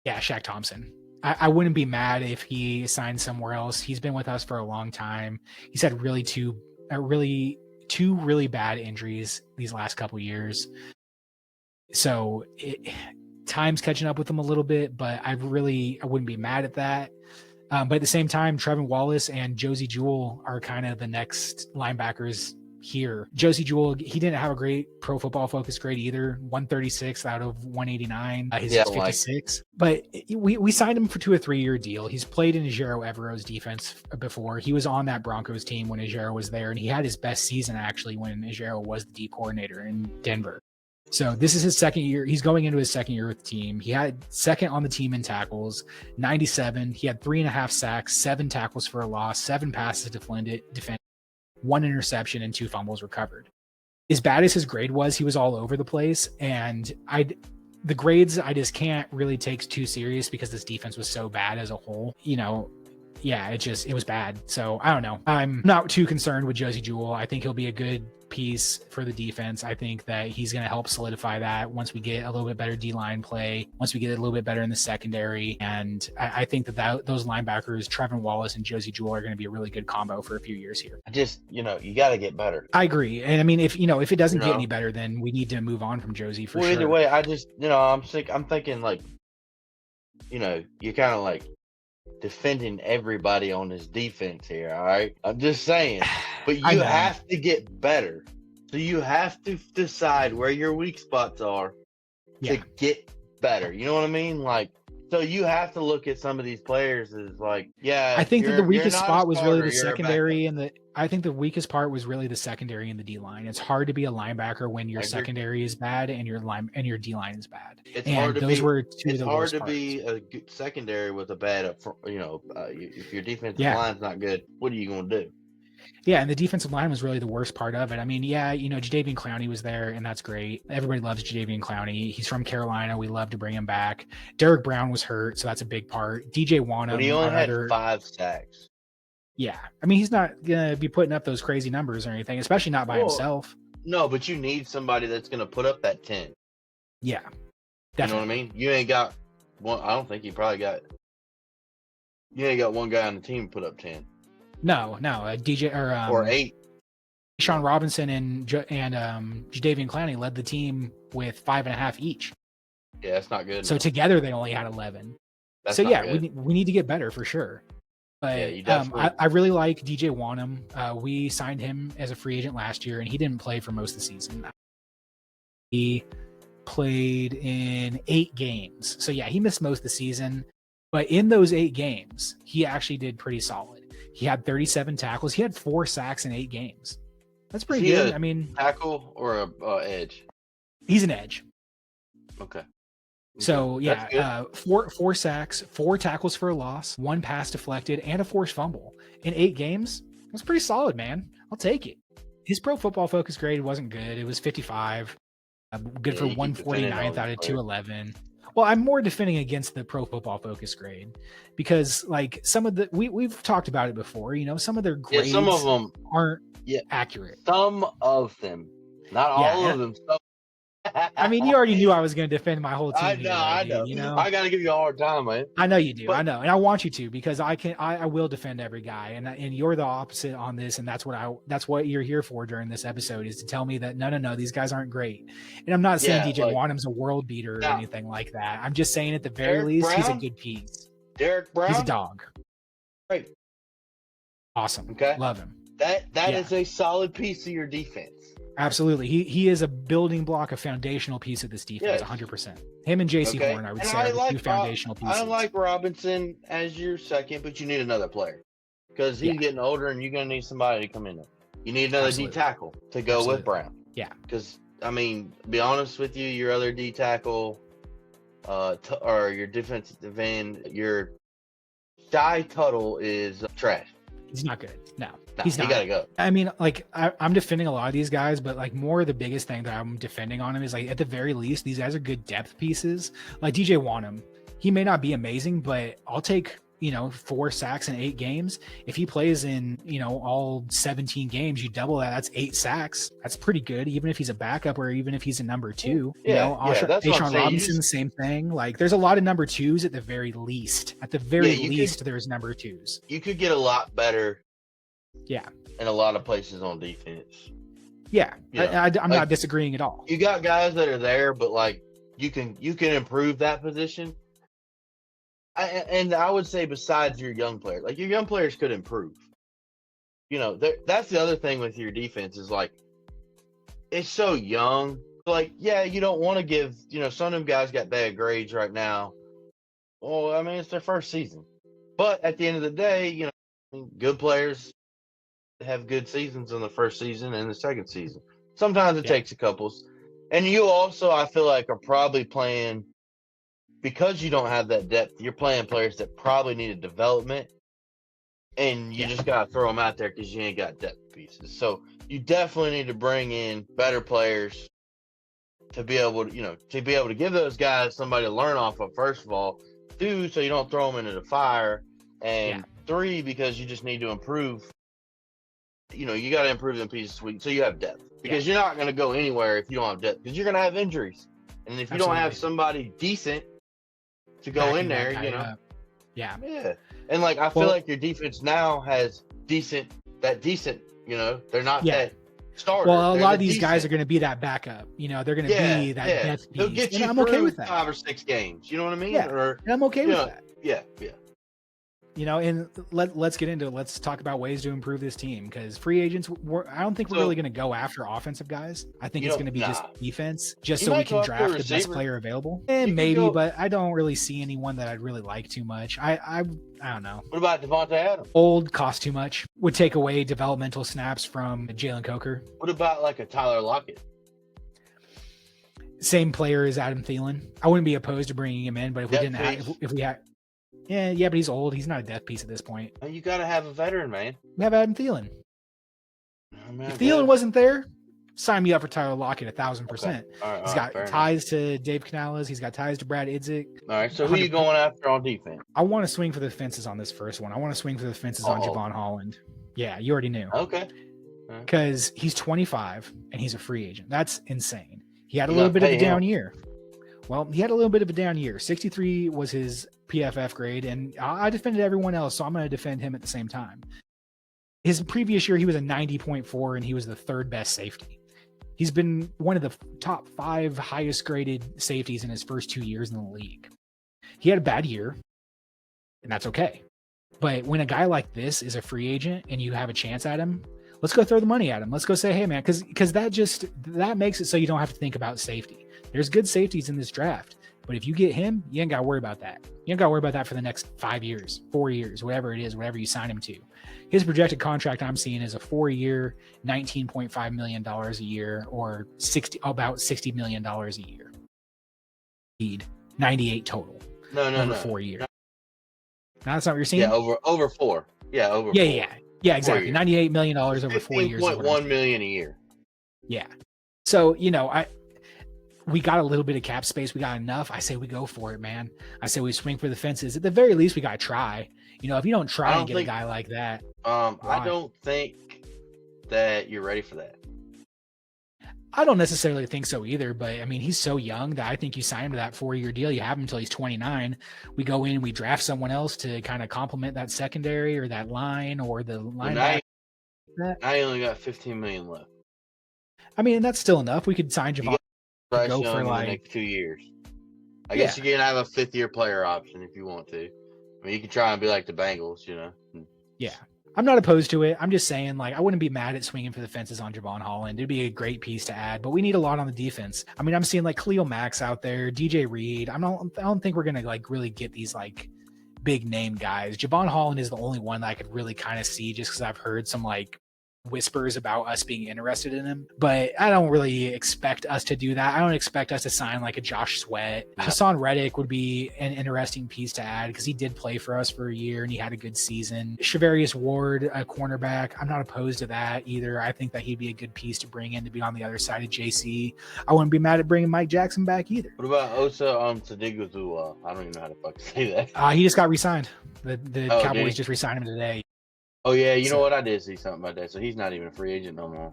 Yeah, Shaq Thompson. I wouldn't be mad if he signed somewhere else. He's been with us for a long time. He's had two really bad injuries these last couple years. So time's catching up with him a little bit, but I wouldn't be mad at that. But at the same time, Trevin Wallace and Josie Jewell are kind of the next linebackers here. Josie Jewell, he didn't have a great Pro Football Focus grade either. 136 out of 189. His 56. But we signed him to a 3-year deal. He's played in Ejiro Evero's defense before. He was on that Broncos team when Ejiro was there, and he had his best season actually when Ejiro was the D coordinator in Denver. So this is his 2nd year. He's going into his 2nd year with the team. He had 2nd on the team in tackles, 97. He had 3.5 sacks, 7 tackles for a loss, 7 passes defended, 1 interception, and 2 fumbles recovered. As bad as his grade was, he was all over the place. And the grades I just can't really take too serious because this defense was so bad as a whole. It was bad. So I don't know. I'm not too concerned with Josie Jewell. I think he'll be a good piece for the defense. I think that he's going to help solidify that once we get a little bit better D-line play, once we get a little bit better in the secondary. And I think that those linebackers, Trevin Wallace and Josie Jewell, are going to be a really good combo for a few years here. You got to get better. I agree. And I mean, if it doesn't get any better, then we need to move on from Josie for sure. Either way, I'm thinking like, you're kind of like defending everybody on this defense here. All right. I'm just saying, but you have to get better. So you have to decide where your weak spots are to get better. You know what I mean? Like, so you have to look at some of these players as like, I think that the weakest spot was really the secondary, and I think the weakest part was really the secondary and the D line. It's hard to be a linebacker when your secondary is bad and your D line is bad. It's hard to be a good secondary with a bad up front. If your defensive line's not good, what are you going to do? Yeah, and the defensive line was really the worst part of it. I mean, Jadeveon Clowney was there, and that's great. Everybody loves Jadeveon Clowney. He's from Carolina. We love to bring him back. Derek Brown was hurt, so that's a big part. DJ Wanham. But he only had 5 sacks. Yeah. I mean, he's not going to be putting up those crazy numbers or anything, especially not by himself. No, but you need somebody that's going to put up that 10. Yeah. Definitely. You know what I mean? You ain't got one. I don't think you ain't got one guy on the team put up 10. No, DJ or 8. Sean Robinson and Jadeveon Clowney led the team with 5.5 each. Yeah, that's not good. So together they only had 11. That's we need to get better for sure. But I really like DJ Wanham. We signed him as a free agent last year, and he didn't play for most of the season. He played in 8 games. So he missed most of the season. But in those 8 games, he actually did pretty solid. He had 37 tackles. He had 4 sacks in 8 games. That's pretty good. I mean, tackle or a edge? He's an edge. Okay. So 4 sacks, 4 tackles for a loss, 1 pass deflected, and a forced fumble in 8 games. That's pretty solid, man. I'll take it. His Pro Football Focus grade wasn't good. It was 55. Good for 149th out of 211. Well, I'm more defending against the Pro Football Focus grade because, like, some of the we've talked about it before. Some of their grades, some of them aren't accurate. Some of them, not all of them. I mean, you already knew I was going to defend my whole team. I know. I got to give you a hard time, man. I know you do. I know, and I want you to because I will defend every guy, and you're the opposite on this, and that's what you're here for during this episode is to tell me that no, these guys aren't great. And I'm not saying DJ Wanham's a world beater or anything like that. I'm just saying at the very least he's a good piece. Derek Brown, he's a dog. Great, awesome. Okay, love him. That is a solid piece of your defense. Absolutely. He is a building block, a foundational piece of this defense, 100%. Him and JC Horn, I would say, are the 2 foundational pieces. I like Robinson as your second, but you need another player because he's getting older and you're going to need somebody to come in there. You need another D tackle to go with Brown. Yeah. Because, I mean, to be honest with you, your other D tackle or your defensive end, your Shy Tuttle is trash. He's not good. No, he's not. He gotta go. I mean, like I'm defending a lot of these guys, but like more the biggest thing that I'm defending on him is like at the very least, these guys are good depth pieces. Like DJ Wanham, he may not be amazing, but I'll take 4 sacks in 8 games. If he plays in all 17 games, you double that. That's 8 sacks. That's pretty good, even if he's a backup or even if he's a number 2. Sean Robinson, same thing. Like there's a lot of number 2s at the very least. At the very least, there's number 2s. You could get a lot better. Yeah. In a lot of places on defense. Yeah. I'm not disagreeing at all. You got guys that are there, but like you can improve that position. And I would say besides your young players, like your young players could improve. That's the other thing with your defense is like it's so young. Like, you don't want to give, some of them guys got bad grades right now. Well, I mean, it's their first season. But at the end of the day, good players have good seasons in the first season and the second season. Sometimes it takes a couple. And you also, I feel like, are probably playing because you don't have that depth. You're playing players that probably need a development, and you just gotta throw them out there because you ain't got depth pieces. So you definitely need to bring in better players to be able to, give those guys somebody to learn off of. First of all, 2, so you don't throw them into the fire, and 3, because you just need to improve. You got to improve them pieces so you have depth. because you're not going to go anywhere if you don't have depth, because you're going to have injuries. And if you don't have somebody decent to go in there, you know. Up. Yeah. And like, I feel like your defense now has decent, you know, they're not that starter. Well, a lot of these guys are going to be that backup. You know, they're going to be that depth piece. They'll get you I'm through okay with that. 5 or 6 games. You know what I mean? Yeah. And I'm okay with that. Yeah. You know, and let's get into it. Let's talk about ways to improve this team, because free agents, I don't think we're really going to go after offensive guys. I think it's going to be just defense, just so we can draft the best player available. And maybe, but I don't really see anyone that I'd really like too much. I don't know. What about Devontae Adams? Old, cost too much. Would take away developmental snaps from Jalen Coker. What about like a Tyler Lockett? Same player as Adam Thielen. I wouldn't be opposed to bringing him in, but if we didn't have, if we had. Yeah, but he's old. He's not a death piece at this point. You got to have a veteran, man. We have Adam Thielen. If Thielen wasn't there, sign me up for Tyler Lockett 1,000%. Okay. He's got ties to Dave Canales. He's got ties to Brad Idzik. All right, so who are you going after on defense? I want to swing for the fences on this first one. I want to swing for the fences on Javon Holland. Yeah, you already knew. Okay. Because he's 25 and he's a free agent. That's insane. He had a little bit of a down year. Well, he had a little bit of a down year. 63 was his PFF grade, and I defended everyone else, so I'm going to defend him at the same time. His previous year, he was a 90.4, and he was the 3rd best safety. He's been one of the top 5 highest graded safeties in his first 2 years in the league. He had a bad year, and that's okay. But when a guy like this is a free agent and you have a chance at him, let's go throw the money at him. Let's go say, hey, man, because that makes it so you don't have to think about safety. There's good safeties in this draft. But if you get him, you ain't got to worry about that. You ain't got to worry about that for the next 5 years, 4 years, whatever it is, whatever you sign him to. His projected contract I'm seeing is a 4-year, $19.5 million a year, or about $60 million a year. 98 total. No. 4 years. No, that's not what you're seeing? Yeah, over 4. Yeah, over 4. Yeah, exactly. $98 million over 4 years. $15.1 million a year. Yeah. So, you know, we got a little bit of cap space. We got enough. I say we go for it, man. I say we swing for the fences. At the very least, we got to try. You know, if you don't try and get a guy like that. I don't think that you're ready for that. I don't necessarily think so either, but I mean, he's so young that I think you sign him to that 4-year deal. You have him until he's 29. We go in, we draft someone else to kind of complement that secondary or that line or the line. Now you only got $15 million left. I mean, that's still enough. We could sign Javon. Go for like the next 2 years. I guess you can have a 5th-year player option if you want to. I mean, you can try and be like the Bengals, you know. Yeah, I'm not opposed to it. I'm just saying, like, I wouldn't be mad at swinging for the fences on Javon Holland. It'd be a great piece to add, but we need a lot on the defense. I mean, I'm seeing like Khalil Max out there, DJ Reed. I don't think we're gonna like really get these like big name guys. Javon Holland is the only one that I could really kind of see, just because I've heard some like whispers about us being interested in him, but I don't really expect us to do that. I don't expect us to sign like a Josh Sweat. Hassan Reddick would be an interesting piece to add because he did play for us for a year and he had a good season. Shavarius Ward, a cornerback, I'm not opposed to that either. I think that he'd be a good piece to bring in to be on the other side of JC. I wouldn't be mad at bringing Mike Jackson back either. What about Osa Sadiguzua? I don't even know how to fucking say that. He just got re-signed. The Cowboys just re-signed him today. Oh, yeah, you know what? I did see something about that. So he's not even a free agent no more.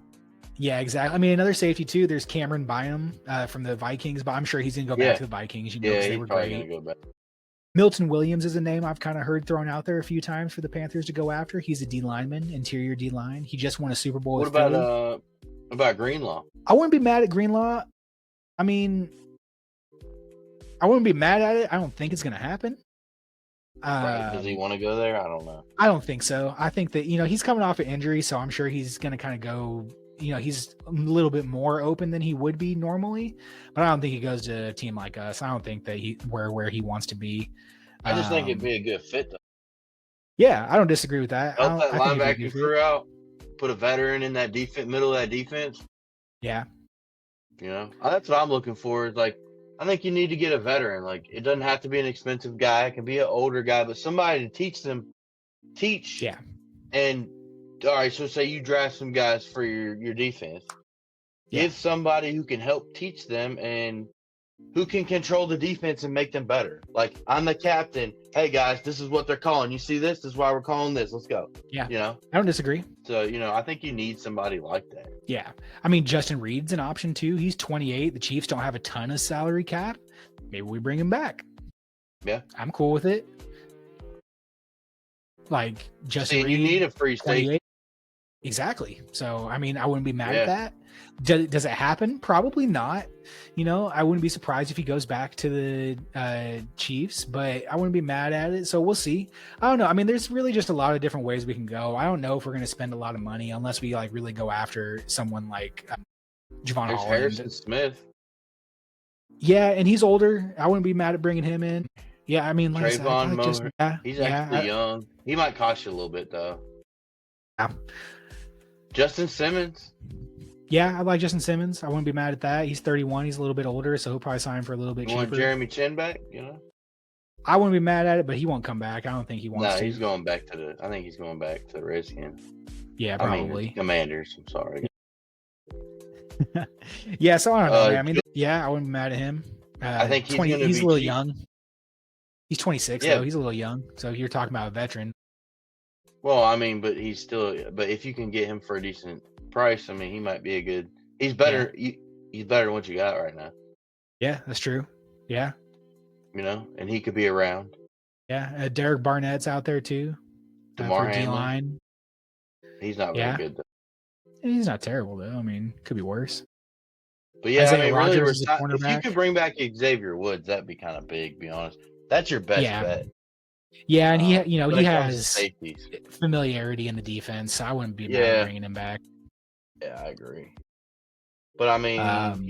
Yeah, exactly. I mean, another safety, too. There's Cameron Byam from the Vikings, but I'm sure he's going to go back to the Vikings. You know, yeah, they he's were probably great. going to go back. Milton Williams is a name I've kind of heard thrown out there a few times for the Panthers to go after. He's a D lineman, interior D line. He just won a Super Bowl. What about Greenlaw? I wouldn't be mad at Greenlaw. I mean, I wouldn't be mad at it. I don't think it's going to happen. Right. Does he want to go there? I don't know. I don't think so. I think that, you know, he's coming off an injury, so I'm sure he's going to kind of go, you know, he's a little bit more open than he would be normally, but I don't think he goes to a team like us. I don't think that where he wants to be. I just think it'd be a good fit, though. Yeah, I don't disagree with that. Help that linebacker crew out, put a veteran in that middle of that defense. Yeah. You know, that's what I'm looking for is like, I think you need to get a veteran. Like, it doesn't have to be an expensive guy. It can be an older guy, but somebody to teach. Yeah. And, all right, so say you draft some guys for your defense. Yeah. Give somebody who can help teach them and who can control the defense and make them better. Like, I'm the captain. Hey, guys, this is what they're calling. You see this? This is why we're calling this. Let's go. Yeah. You know? I don't disagree. So, I think you need somebody like that. Yeah. I mean, Justin Reed's an option too. He's 28. The Chiefs don't have a ton of salary cap. Maybe we bring him back. Yeah. I'm cool with it. Like, Justin Reed. You need a free safety. Exactly. So, I mean, I wouldn't be mad at that. Does it happen? Probably not. I wouldn't be surprised if he goes back to the Chiefs, but I wouldn't be mad at it. So we'll see. I don't know. I mean, there's really just a lot of different ways we can go. I don't know if we're going to spend a lot of money unless we like really go after someone like Javon Holland. Harrison Smith. Yeah, and he's older. I wouldn't be mad at bringing him in. Yeah, I mean, like Trayvon Moore. He's actually young. He might cost you a little bit though. Yeah. Justin Simmons. Yeah, I like Justin Simmons. I wouldn't be mad at that. He's 31. He's a little bit older, so he'll probably sign for a little bit cheaper. Want Jeremy Chin back? I wouldn't be mad at it, but he won't come back. I don't think he wants to. No, he's going back I think he's going back to the Redskins. Yeah, probably. Commanders. I'm sorry. Yeah, so I don't know. I mean, I wouldn't be mad at him. I think he's a little young. He's 26 though. He's a little young. So you're talking about a veteran. Well, I mean, but he's still. But if you can get him for a decent price, I mean, he might be a good. He's better. Yeah. He's better than what you got right now. Yeah, that's true. Yeah. And he could be around. Yeah, Derek Barnett's out there too. DeMar for D-line. He's not very good though. He's not terrible though. I mean, could be worse. But yeah, Isaiah Rodgers really, if you could bring back Xavier Woods, that'd be kind of big. To be honest, that's your best bet. Yeah, and he has familiarity in the defense. So I wouldn't be mad at bringing him back. Yeah, I agree. But I mean, I'm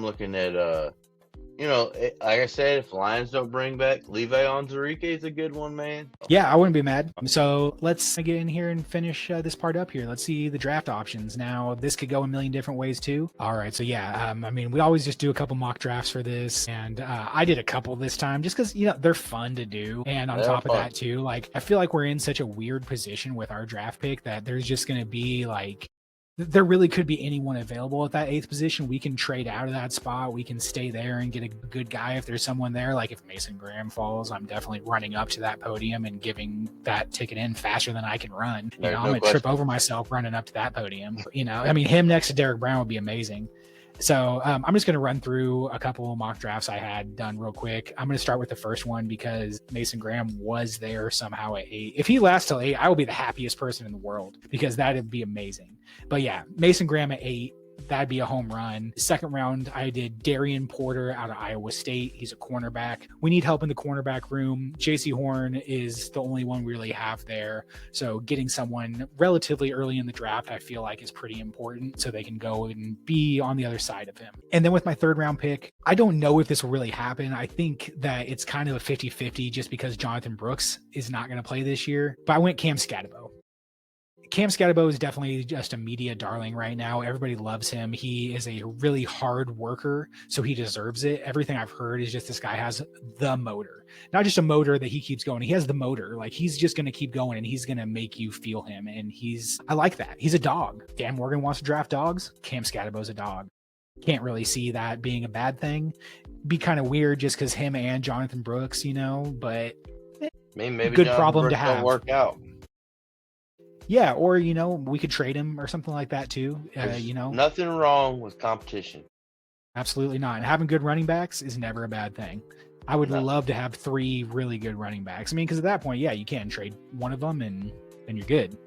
looking at like I said, if Lions don't bring back Levi Onwuzurike, is a good one, man. Yeah, I wouldn't be mad. So let's get in here and finish this part up here. Let's see the draft options. Now, this could go a million different ways too. All right, so I mean, we always just do a couple mock drafts for this, and I did a couple this time just because they're fun to do. And on top of that too, like I feel like we're in such a weird position with our draft pick that there's just going to be like. There really could be anyone available at that 8th position. We can trade out of that spot. We can stay there and get a good guy if there's someone there. Like if Mason Graham falls, I'm definitely running up to that podium and giving that ticket in faster than I can run. I'm going to trip over myself running up to that podium. I mean, him next to Derek Brown would be amazing. So I'm just going to run through a couple of mock drafts I had done real quick. I'm going to start with the first one because Mason Graham was there somehow at 8. If he lasts till 8, I will be the happiest person in the world because that would be amazing. But yeah, Mason Graham at 8, that'd be a home run. Second round, I did Darian Porter out of Iowa State. He's a cornerback. We need help in the cornerback room. JC Horn is the only one we really have there. So getting someone relatively early in the draft, I feel like is pretty important so they can go and be on the other side of him. And then with my third round pick, I don't know if this will really happen. I think that it's kind of a 50-50 just because Jonathan Brooks is not going to play this year. But I went Cam Scatterbo. Cam Scatterbo is definitely just a media darling right now. Everybody loves him. He is a really hard worker, so he deserves it. Everything I've heard is just this guy has the motor. Not just a motor that he keeps going. He has the motor. Like he's just going to keep going and he's going to make you feel him. And I like that. He's a dog. Dan Morgan wants to draft dogs. Cam Scatterbo's a dog. Can't really see that being a bad thing. Be kind of weird just because him and Jonathan Brooks, but maybe good Jonathan problem Brooks to have. Don't work out. Yeah, or we could trade him or something like that too. Nothing wrong with competition. Absolutely not. And having good running backs is never a bad thing. I would love to have 3 really good running backs. I mean, because at that point, you can trade one of them and you're good.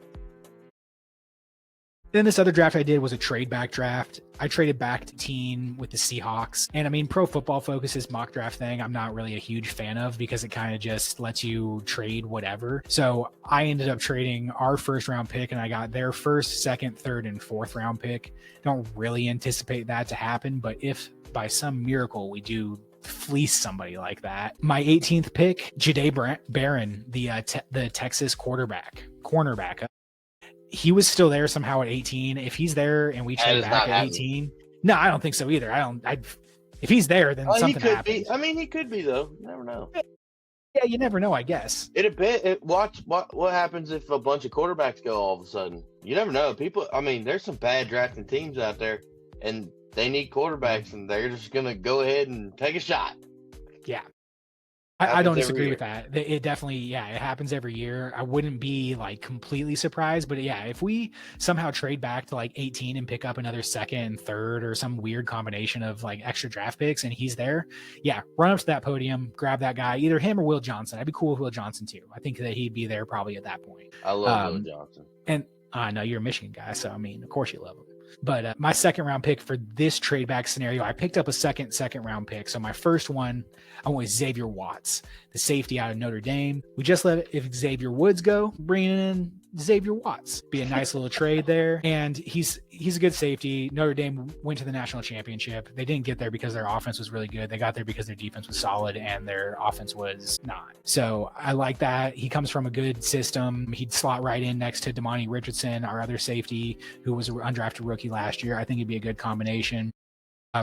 Then this other draft I did was a trade back draft. I traded back to teen with the Seahawks. And I mean, Pro Football Focus's mock draft thing, I'm not really a huge fan of because it kind of just lets you trade whatever. So I ended up trading our first round pick and I got their first, second, third, and fourth round pick. Don't really anticipate that to happen, but if by some miracle we do fleece somebody like that. My 18th pick, Jahdae Barron, the Texas cornerback. He was still there somehow at 18. If he's there and we trade back at 18, no, I don't think so either. If he's there, then something happens. I mean, he could be though. You never know. Yeah, you never know. I guess. Watch what happens if a bunch of quarterbacks go all of a sudden. You never know. People. I mean, there's some bad drafting teams out there, and they need quarterbacks, and they're just gonna go ahead and take a shot. Yeah. I don't disagree year. with that. It definitely, yeah, it happens every year. I wouldn't be like completely surprised, but yeah, if we somehow trade back to like 18 and pick up another second and third or some weird combination of like extra draft picks and he's there, yeah, run up to that podium, grab that guy, either him or Will Johnson. I'd be cool with Will Johnson too. I think that he'd be there probably at that point. I love Will Johnson. And I know you're a Michigan guy, so I mean, of course you love him. But my second round pick for this trade back scenario, I picked up a second round pick. So my first one, I went with Xavier Watts, the safety out of Notre Dame. We just let Xavier Woods go, bringing in Xavier Watts. Be a nice little trade there. And he's a good safety. Notre Dame went to the national championship. They didn't get there because their offense was really good. They got there because their defense was solid and their offense was not. So I like that. He comes from a good system. He'd slot right in next to Damani Richardson, our other safety, who was an undrafted rookie last year. I think it'd be a good combination.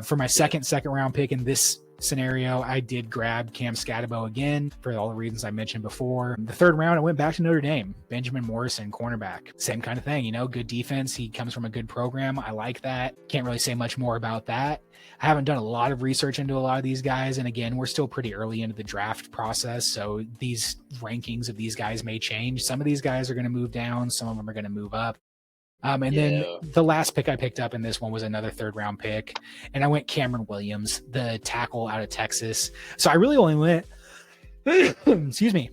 For my second round pick in this scenario, I did grab Cam Scatabo again for all the reasons I mentioned before. The third round, I went back to Notre Dame. Benjamin Morrison, cornerback. Same kind of thing, you know, good defense. He comes from a good program. I like that. Can't really say much more about that. I haven't done a lot of research into a lot of these guys. And again, we're still pretty early into the draft process. So these rankings of these guys may change. Some of these guys are going to move down. Some of them are going to move up. Then the last pick I picked up in this one was another third round pick. And I went Cameron Williams, the tackle out of Texas. So I really only went, excuse me.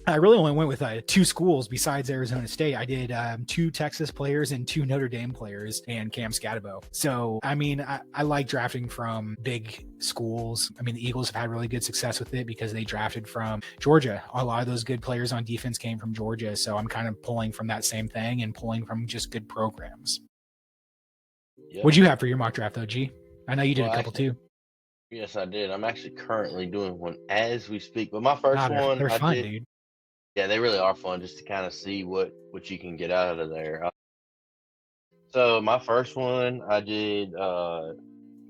I really only went with 2 schools besides Arizona State. I did 2 Texas players and 2 Notre Dame players and Cam Scatabo. So, I mean, I like drafting from big schools. I mean, the Eagles have had really good success with it because they drafted from Georgia. A lot of those good players on defense came from Georgia. So I'm kind of pulling from that same thing and pulling from just good programs. Yep. What'd you have for your mock draft, though, G? I know you did a couple too. Yes, I did. I'm actually currently doing one as we speak. But my first one, they're fun, dude. Yeah, they really are fun just to kind of see what you can get out of there. So my first one, I did,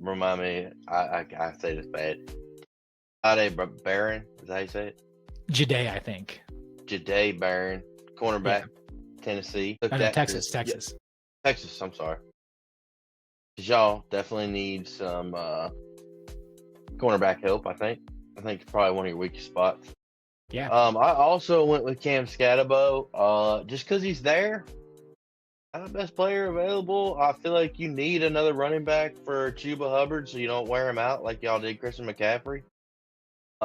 remind me, I say this bad. Jahdae Barron, is that how you say it? Jahdae, I think. Jahdae Barron, cornerback, Tennessee. Texas. Texas, I'm sorry. Y'all definitely need some cornerback help, I think. I think it's probably one of your weakest spots. Yeah. I also went with Cam Scatabo, just because he's there. Not the best player available. I feel like you need another running back for Chuba Hubbard so you don't wear him out like y'all did Christian McCaffrey.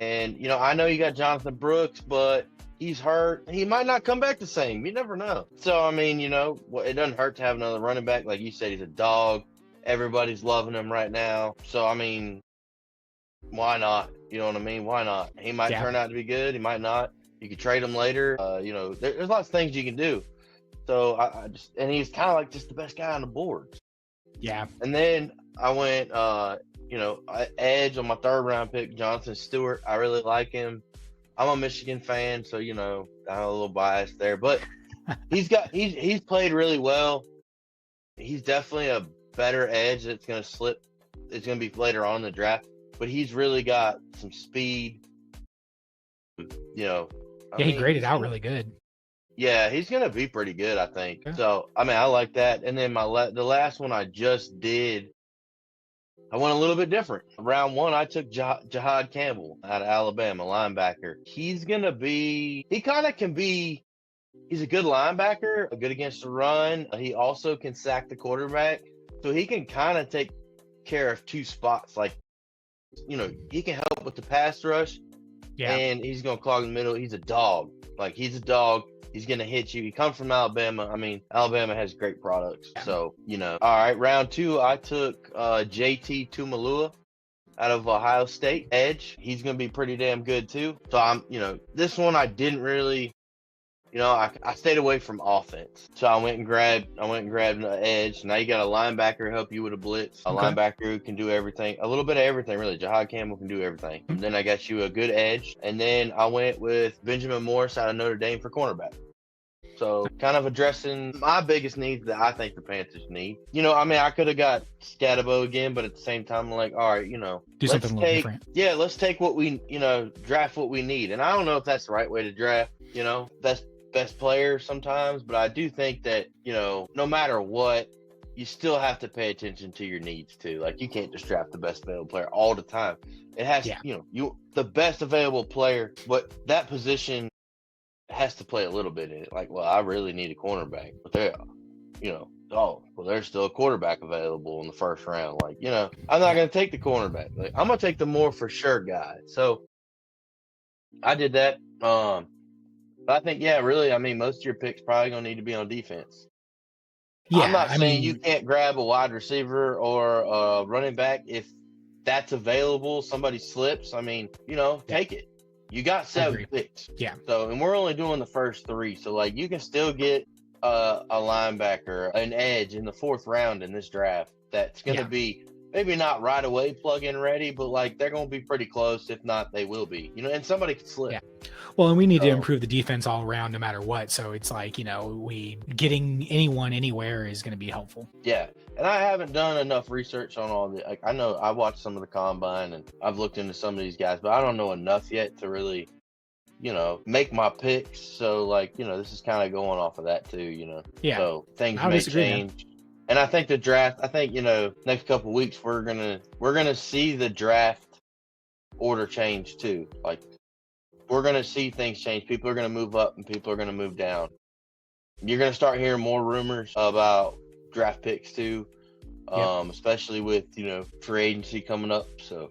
And, you know, I know you got Jonathan Brooks, but he's hurt. He might not come back the same. You never know. So, I mean, you know, it doesn't hurt to have another running back. Like you said, he's a dog. Everybody's loving him right now. So, I mean, why not? You know what I mean? Why not? He might turn out to be good. He might not. You could trade him later. You know, there's lots of things you can do. So and he's kind of like just the best guy on the board. Yeah. And then I went, you know, edge on my third round pick, Jonathan Stewart. I really like him. I'm a Michigan fan, so, you know, I'm a little biased there, but he's played really well. He's definitely a better edge that's going to slip. It's going to be later on in the draft. But he's really got some speed, you know. He graded out really good. Yeah, he's going to be pretty good, I think. Yeah. So, I mean, I like that. And then the last one I just did, I went a little bit different. Round 1, I took Jahad Campbell out of Alabama, linebacker. He's going to be – he kind of can be – he's a good linebacker, good against the run. He also can sack the quarterback. So he can kind of take care of 2 spots, like, you know, he can help with the pass rush, and he's going to clog in the middle. He's a dog. Like, he's a dog. He's going to hit you. He comes from Alabama. I mean, Alabama has great products. So, you know. All right, round 2, I took JT Tuimoloau out of Ohio State, edge. He's going to be pretty damn good, too. So, you know, this one I didn't really, you know, I stayed away from offense. So I went and grabbed an edge. Now you got a linebacker help you with a blitz. Linebacker who can do everything. A little bit of everything, really. Jahad Campbell can do everything. And then I got you a good edge. And then I went with Benjamin Morris out of Notre Dame for cornerback. So kind of addressing my biggest needs that I think the Panthers need. You know, I mean, I could have got Scatabo again, but at the same time, I'm like, all right, you know, do something a little different. Yeah, let's take what we, you know, draft what we need. And I don't know if that's the right way to draft, you know, best player sometimes, but I do think that, you know, no matter what, you still have to pay attention to your needs too. Like you can't just draft the best available player all the time. It has, the best available player, but that position has to play a little bit in it. Like, well, I really need a cornerback, but there's still a quarterback available in the first round. Like, I'm not going to take the cornerback. Like, I'm going to take the more for sure guy. So I did that. But I think, really, I mean, most of your picks probably going to need to be on defense. Yeah, I'm not saying you can't grab a wide receiver or a running back if that's available. Somebody slips. I mean, take it. You got 7 picks. Yeah. So, and we're only doing the first 3. So, like, you can still get a linebacker, an edge in the 4th round in this draft. That's going to be maybe not right away plug-in ready, but like they're going to be pretty close. If not, they will be. And somebody could slip. Yeah. Well, and we need to improve the defense all around, no matter what. So it's like we getting anyone anywhere is going to be helpful. Yeah, and I haven't done enough research on all the. Like, I know I watched some of the combine and I've looked into some of these guys, but I don't know enough yet to really, make my picks. So like, this is kind of going off of that too. Yeah. So things may change. And I think the draft, next couple of weeks we're gonna see the draft order change too. Like we're gonna see things change. People are gonna move up and people are gonna move down. You're gonna start hearing more rumors about draft picks too. Especially with free agency coming up. So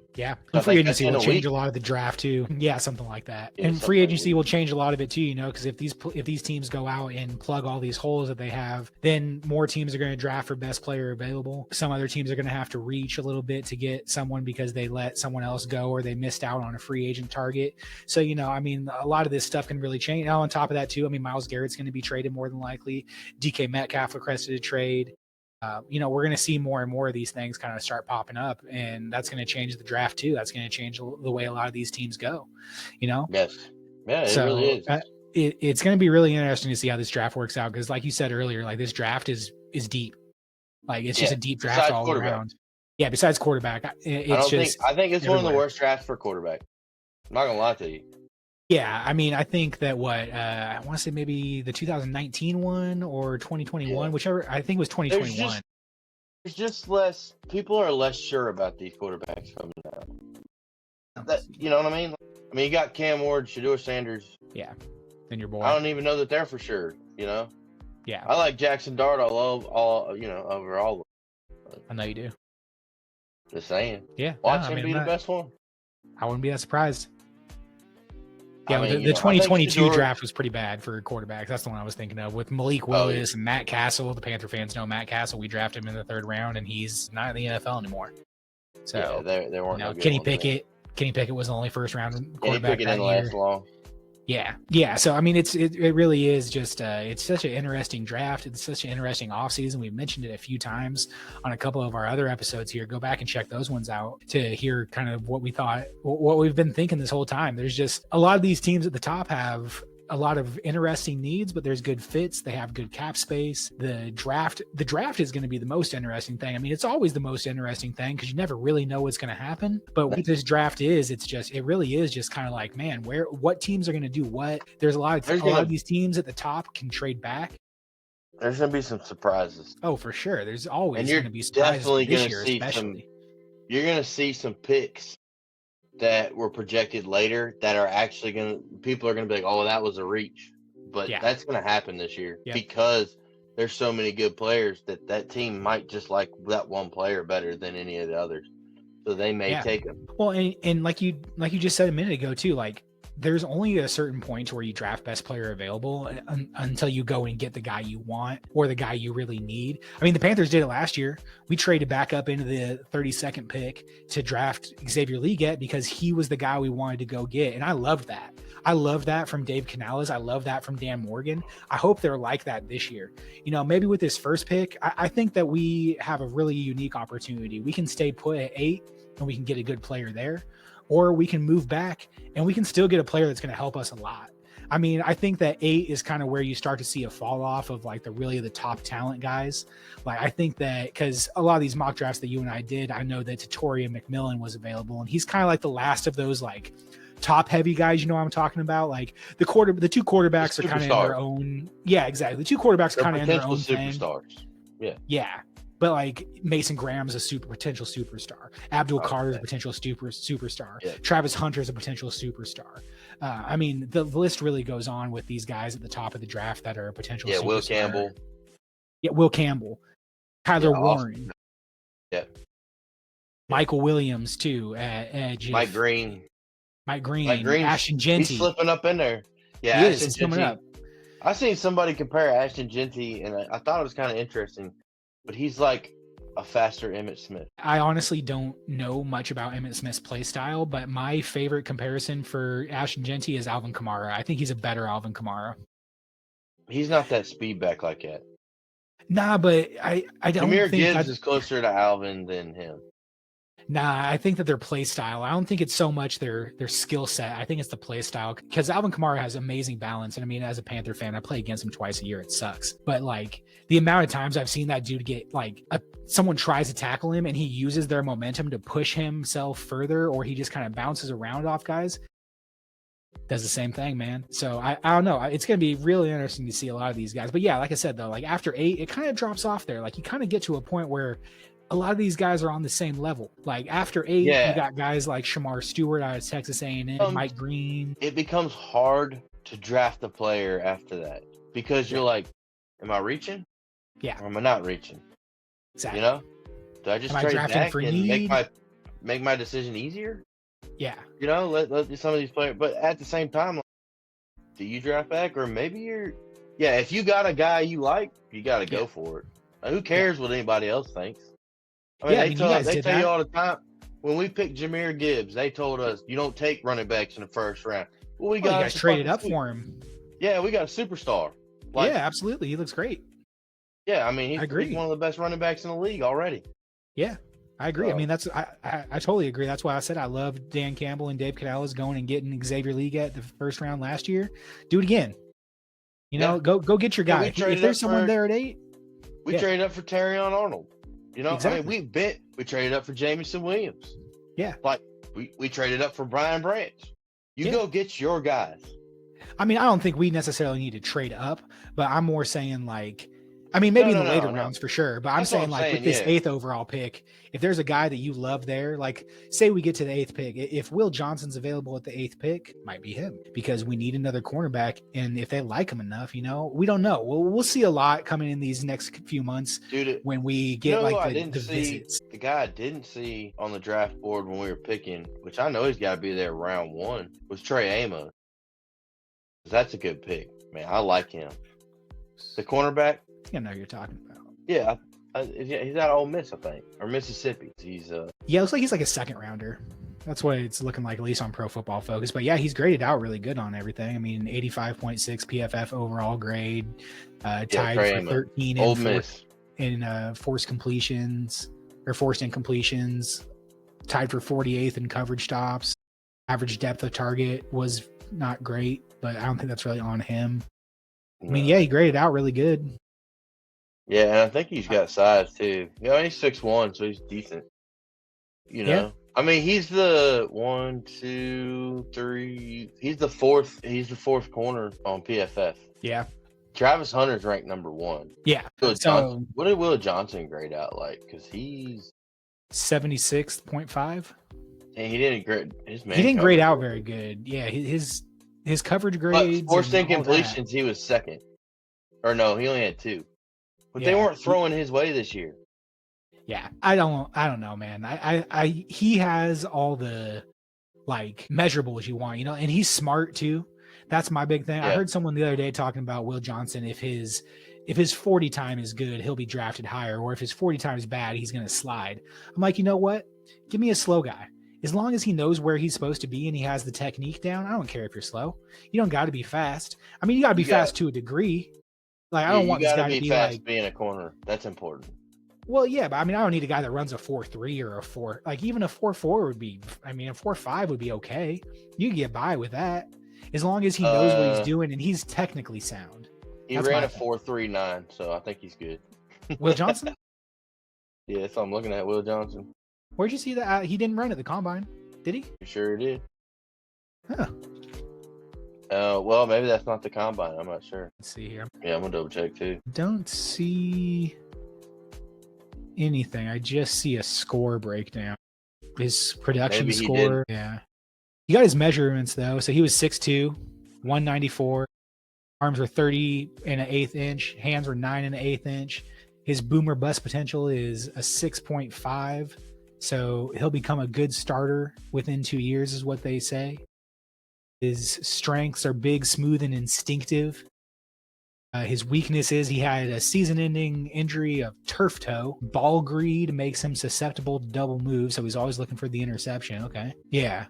free agency will change a lot of the draft too. Yeah, something like that. And free agency will change a lot of it too. Because if these teams go out and plug all these holes that they have, then more teams are going to draft for best player available. Some other teams are going to have to reach a little bit to get someone because they let someone else go or they missed out on a free agent target. So a lot of this stuff can really change. Now on top of that too, Myles Garrett's going to be traded more than likely. DK Metcalf requested a trade. We're going to see more and more of these things kind of start popping up, and that's going to change the draft too. That's going to change the way a lot of these teams go, Yes. Yeah, it really is. It's going to be really interesting to see how this draft works out. Cause like you said earlier, like this draft is deep. Like it's just a deep draft all around. Yeah. Besides quarterback, I think it's one of the worst drafts for quarterback. I'm not going to lie to you. Yeah, I think that I want to say maybe the 2019 one or 2021, whichever. I think it was 2021. There's just less. People are less sure about these quarterbacks coming out. You know what I mean? You got Cam Ward, Shedeur Sanders. Yeah, and your boy. I don't even know that they're for sure. Yeah, I like Jackson Dart over all. I know you do. Just saying. Yeah, watch him be the best one. I wouldn't be that surprised. Yeah, the 2022 draft was pretty bad for quarterbacks. That's the one I was thinking of with Malik Willis and Matt Castle. The Panther fans know Matt Castle. We drafted him in the 3rd round, and he's not in the NFL anymore. So there weren't. Kenny Pickett. Kenny Pickett was the only 1st round quarterback that didn't year. Last long. Yeah. So it really is just it's such an interesting draft. It's such an interesting offseason. We've mentioned it a few times on a couple of our other episodes here. Go back and check those ones out to hear kind of what we thought, what we've been thinking this whole time. There's just a lot of these teams at the top have a lot of interesting needs, but there's good fits. They have good cap space. The draft is going to be the most interesting thing. It's always the most interesting thing because you never really know what's going to happen. But what this draft is, it really is just kind of like, man, what teams are going to do what? There's a lot of these teams at the top can trade back. There's going to be some surprises. Oh, for sure. There's always going to be surprises this year, especially. You're going to see some picks that were projected later that are actually people are going to be like, oh, that was a reach. But that's going to happen this year because there's so many good players that team might just like that one player better than any of the others. So they may take them. Well, and like you just said a minute ago too, like there's only a certain point to where you draft best player available until you go and get the guy you want or the guy you really need. The Panthers did it last year. We traded back up into the 32nd pick to draft Xavier Legette because he was the guy we wanted to go get. And I loved that. I love that from Dave Canales. I love that from Dan Morgan. I hope they're like that this year. Maybe with this first pick, I think that we have a really unique opportunity. We can stay put at 8 and we can get a good player there. Or we can move back and we can still get a player that's going to help us a lot. I think that 8 is kind of where you start to see a fall off of like the top talent guys. Like I think that because a lot of these mock drafts that you and I did, I know that Tatori McMillan was available and he's kind of like the last of those like top heavy guys. You know what I'm talking about? Like the 2 quarterbacks are kind of in their own. Yeah, exactly. The 2 quarterbacks kind of in their own thing. Superstars. Yeah. But like Mason Graham's a potential superstar. Abdul Carter's a Okay. potential superstar. Yeah. Travis Hunter's a potential superstar. I mean, the list really goes on with these guys at the top of the draft that are a potential superstar. Will Campbell. Yeah, Will Campbell. Tyler Warren. Yeah. Michael Williams, too, at edge. Mike Green. Ashton Genty. He's slipping up in there. Yeah, he Ashton is. He's coming up. I seen somebody compare Ashton Genty, and I thought it was kind of interesting. But he's like a faster Emmitt Smith. I honestly don't know much about Emmitt Smith's play style, but my favorite comparison for Ashton Genty is Alvin Kamara. I think he's a better Alvin Kamara. He's not that speed back like that. Nah, but I don't Jahmyr think Gibbs is closer to Alvin than him. Nah, I think that their play style. I don't think it's so much their skill set. I think it's the play style because Alvin Kamara has amazing balance. And I mean, as a Panther fan, I play against him twice a year. It sucks, but like the amount of times I've seen that dude get like someone tries to tackle him and he uses their momentum to push himself further, or he just kind of bounces around off guys. Does the same thing, man. So I don't know. It's going to be really interesting to see a lot of these guys. But yeah, like I said though, like after 8, it kind of drops off there. Like you kind of get to a point where a lot of these guys are on the same level. Like after 8, you got guys like Shamar Stewart out of Texas A&M, Mike Green. It becomes hard to draft a player after that because you're like, am I reaching? Yeah. Or am I not reaching? Exactly. You know? Do I just trade back for and need? make my decision easier? Yeah. You know, let some of these players, but at the same time, like, do you draft back or maybe if you got a guy you like, you got to go for it. Like, who cares what anybody else thinks? I mean, they tell you all the time. When we picked Jahmyr Gibbs, they told us you don't take running backs in the first round. Well, you guys traded up for him. Yeah, we got a superstar. Like, yeah, absolutely. He looks great. Yeah, I mean, he's one of the best running backs in the league already. Yeah, I agree. I mean, I totally agree. That's why I said I love Dan Campbell and Dave Canales going and getting Xavier League at the first round last year. Do it again. You know, go get your guy. If there's someone there at 8, we traded up for Terrion Arnold. You know, exactly. I mean, we traded up for Jamison Williams. Yeah. Like we traded up for Brian Branch. You go get your guys. I mean, I don't think we necessarily need to trade up, but I'm more saying like, I mean, maybe in the later rounds for sure, but I'm saying like with this 8th overall pick, if there's a guy that you love there, like say we get to the 8th pick, if Will Johnson's available at the 8th pick, might be him because we need another cornerback. And if they like him enough, you know, we don't know. We'll see a lot coming in these next few months, dude, when we get the visits. The guy I didn't see on the draft board when we were picking, which I know he's got to be there round 1, was Trey Amos. That's a good pick, man. I like him. The cornerback. I know who you're talking about. Yeah, he's out of Ole Miss, I think, or Mississippi. He's it looks like he's like a 2nd rounder. That's what it's looking like, at least on Pro Football Focus. But yeah, he's graded out really good on everything. I mean, 85.6 PFF overall grade, tied for 13 in forced completions or forced incompletions, tied for 48th in coverage stops. Average depth of target was not great, but I don't think that's really on him. No. I mean, yeah, he graded out really good. Yeah, and I think he's got size too. You know, he's 6'1", so he's decent. You know, yeah. I mean, he's the 1, 2, 3. He's the fourth corner on PFF. Yeah. Travis Hunter's ranked number 1. Yeah. So what did Will Johnson grade out like? Because he's 76.5. And he didn't grade. He didn't grade out very good. Yeah, his coverage grades. Forced incompletions, he was 2nd. Or no, he only had 2. But they weren't throwing his way this year. Yeah, I don't know, man. He has all the like measurables you want, you know, and he's smart too. That's my big thing. Yeah. I heard someone the other day talking about Will Johnson. If his 40 time is good, he'll be drafted higher, or if his 40 time is bad, he's going to slide. I'm like, you know what? Give me a slow guy. As long as he knows where he's supposed to be and he has the technique down, I don't care if you're slow. You don't got to be fast. I mean, you got to be fast to a degree. Like, I don't want this guy to be fast like being a corner. That's important. Well, yeah, but I mean, I don't need a guy that runs a 4.3 or a 4. Like, even a 4.4 would be. I mean, a 4.5 would be okay. You can get by with that as long as he knows what he's doing and he's technically sound. He ran a 4.39, so I think he's good. Will Johnson? Yeah, that's what I'm looking at. Will Johnson. Where'd you see that? He didn't run at the combine, did he? Sure did. Huh. Well, maybe that's not the combine. I'm not sure. Let's see here. Yeah, I'm gonna double check too. Don't see. anything. I just see a score breakdown. His production Maybe he score. Yeah. You got his measurements though. So he was 6'2", 194. Arms were 30 and an eighth inch. Hands were 9 and an eighth inch. His boomer bust potential is a 6.5. So he'll become a good starter within 2 years, is what they say. His strengths are big, smooth, and instinctive. His weakness is he had a season-ending injury of turf toe. Ball greed makes him susceptible to double moves, so he's always looking for the interception. Okay. Yeah.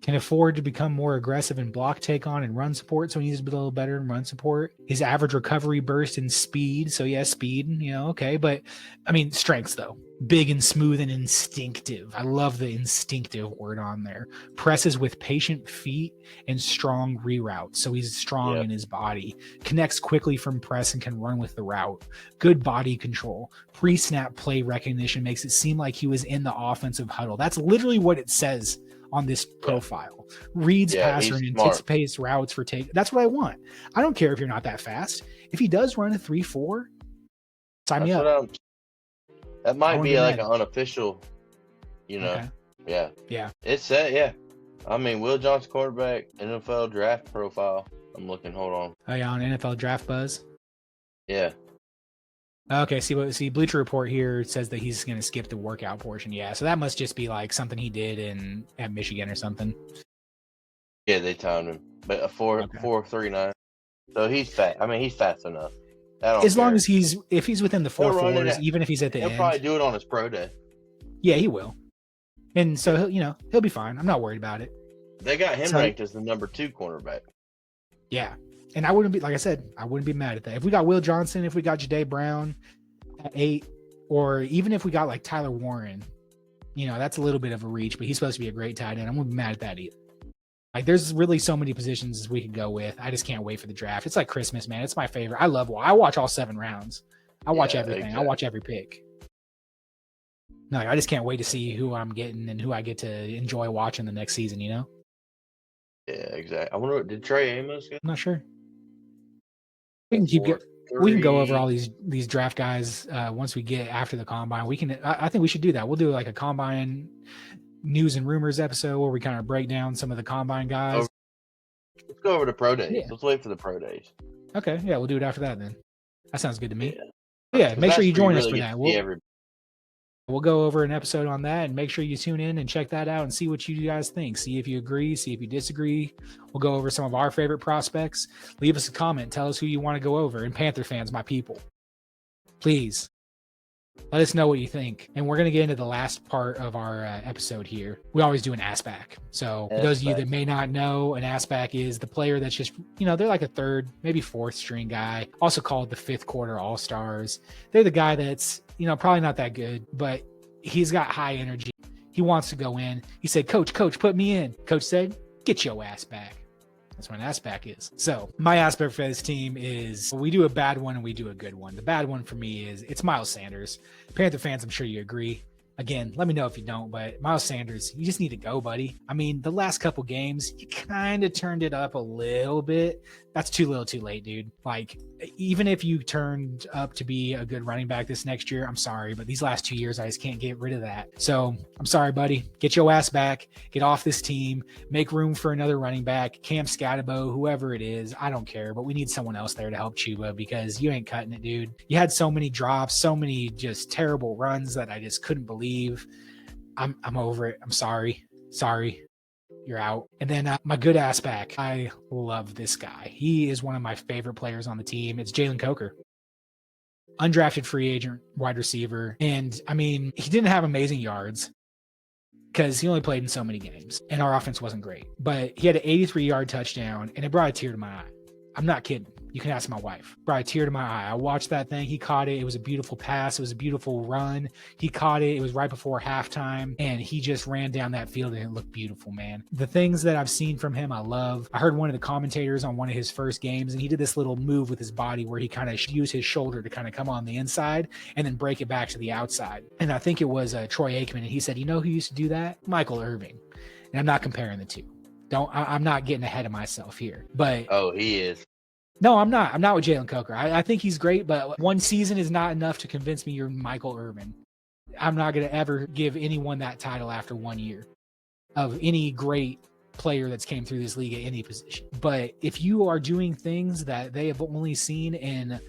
Can afford to become more aggressive in block take on and run support, so he needs to be a little better in run support. His average recovery burst and speed, so yeah, speed, okay. But, I mean, strengths, though. Big and smooth and instinctive. I love the instinctive word on there. Presses with patient feet and strong reroutes, so he's strong in his body. Connects quickly from press and can run with the route. Good body control. Pre-snap play recognition makes it seem like he was in the offensive huddle. That's literally what it says on this profile. Reads passer and anticipates routes for take. That's what I want. I don't care if you're not that fast. If he does run a 3.4, sign me up. That might be like an unofficial, Okay. Yeah. It's set, I mean, Will Johnson quarterback, NFL draft profile. I'm looking, hold on. Oh yeah, on NFL Draft Buzz? Yeah. Okay, see, Bleacher Report here says that he's going to skip the workout portion. Yeah, so that must just be like something he did at Michigan or something. Yeah, they timed him, but a 4.39. So he's fast. I mean, he's fast enough. As long as if he's within the 4.4s, even if he's at the end, he'll probably do it on his pro day. Yeah, he will, and so he'll be fine. I'm not worried about it. They got him ranked as the number 2 cornerback. Yeah. And I wouldn't be, like I said, I wouldn't be mad at that. If we got Will Johnson, if we got Jahdae Brown at 8, or even if we got like Tyler Warren, that's a little bit of a reach, but he's supposed to be a great tight end. I wouldn't be mad at that either. Like, there's really so many positions we could go with. I just can't wait for the draft. It's like Christmas, man. It's my favorite. I watch all 7 rounds. I watch everything. Exactly. I watch every pick. No, I just can't wait to see who I'm getting and who I get to enjoy watching the next season, Yeah, exactly. I wonder, did Trey Amos get? I'm not sure. We can go over all these draft guys once we get after the combine. I think we should do that. We'll do like a combine news and rumors episode where we kind of break down some of the combine guys. Let's go over to pro days. Yeah. Let's wait for the pro days. Okay, yeah, we'll do it after that then. That sounds good to me. Yeah, make sure you join us for that. We'll go over an episode on that, and make sure you tune in and check that out and see what you guys think. See if you agree, see if you disagree. We'll go over some of our favorite prospects. Leave us a comment. Tell us who you want to go over. And Panther fans, my people, please let us know what you think. And we're going to get into the last part of our episode here. We always do an Assback. So for those of you that may not know, an Assback is the player that's just, they're like a 3rd, maybe 4th string guy, also called the 5th quarter all-stars. They're the guy that's, probably not that good, but he's got high energy. He wants to go in. He said, Coach, put me in. Coach said, get your ass back. That's what an Assback is. So my Assback for this team is, we do a bad one and we do a good one. The bad one for me is it's Miles Sanders. Panther fans, I'm sure you agree. Again, let me know if you don't, but Miles Sanders, you just need to go, buddy. I mean, the last couple games, you kind of turned it up a little bit. That's too little too late, dude. Like, even if you turned up to be a good running back this next year, I'm sorry, but these last 2 years, I just can't get rid of that. So I'm sorry, buddy. Get your ass back. Get off this team. Make room for another running back, Cam Scatabo, whoever it is. I don't care, but we need someone else there to help Chuba because you ain't cutting it, dude. You had so many drops, so many just terrible runs that I just couldn't believe. I'm over it. I'm sorry. You're out. And then my good Assback. I love this guy. He is one of my favorite players on the team. It's Jalen Coker. Undrafted free agent wide receiver. And I mean, he didn't have amazing yards because he only played in so many games and our offense wasn't great. But he had an 83-yard touchdown and it brought a tear to my eye. I'm not kidding. You can ask my wife. Brought a tear to my eye. I watched that thing. He caught it. It was a beautiful pass. It was a beautiful run. He caught it. It was right before halftime. And he just ran down that field and it looked beautiful, man. The things that I've seen from him, I love. I heard one of the commentators on one of his first games, and he did this little move with his body where he kind of used his shoulder to kind of come on the inside and then break it back to the outside. And I think it was Troy Aikman. And he said, you know who used to do that? Michael Irving. And I'm not comparing the two. I'm not getting ahead of myself here. But oh, he is. No, I'm not. I'm not with Jalen Coker. I think he's great, but one season is not enough to convince me you're Michael Irvin. I'm not going to ever give anyone that title after 1 year of any great player that's came through this league at any position. But if you are doing things that they have only seen in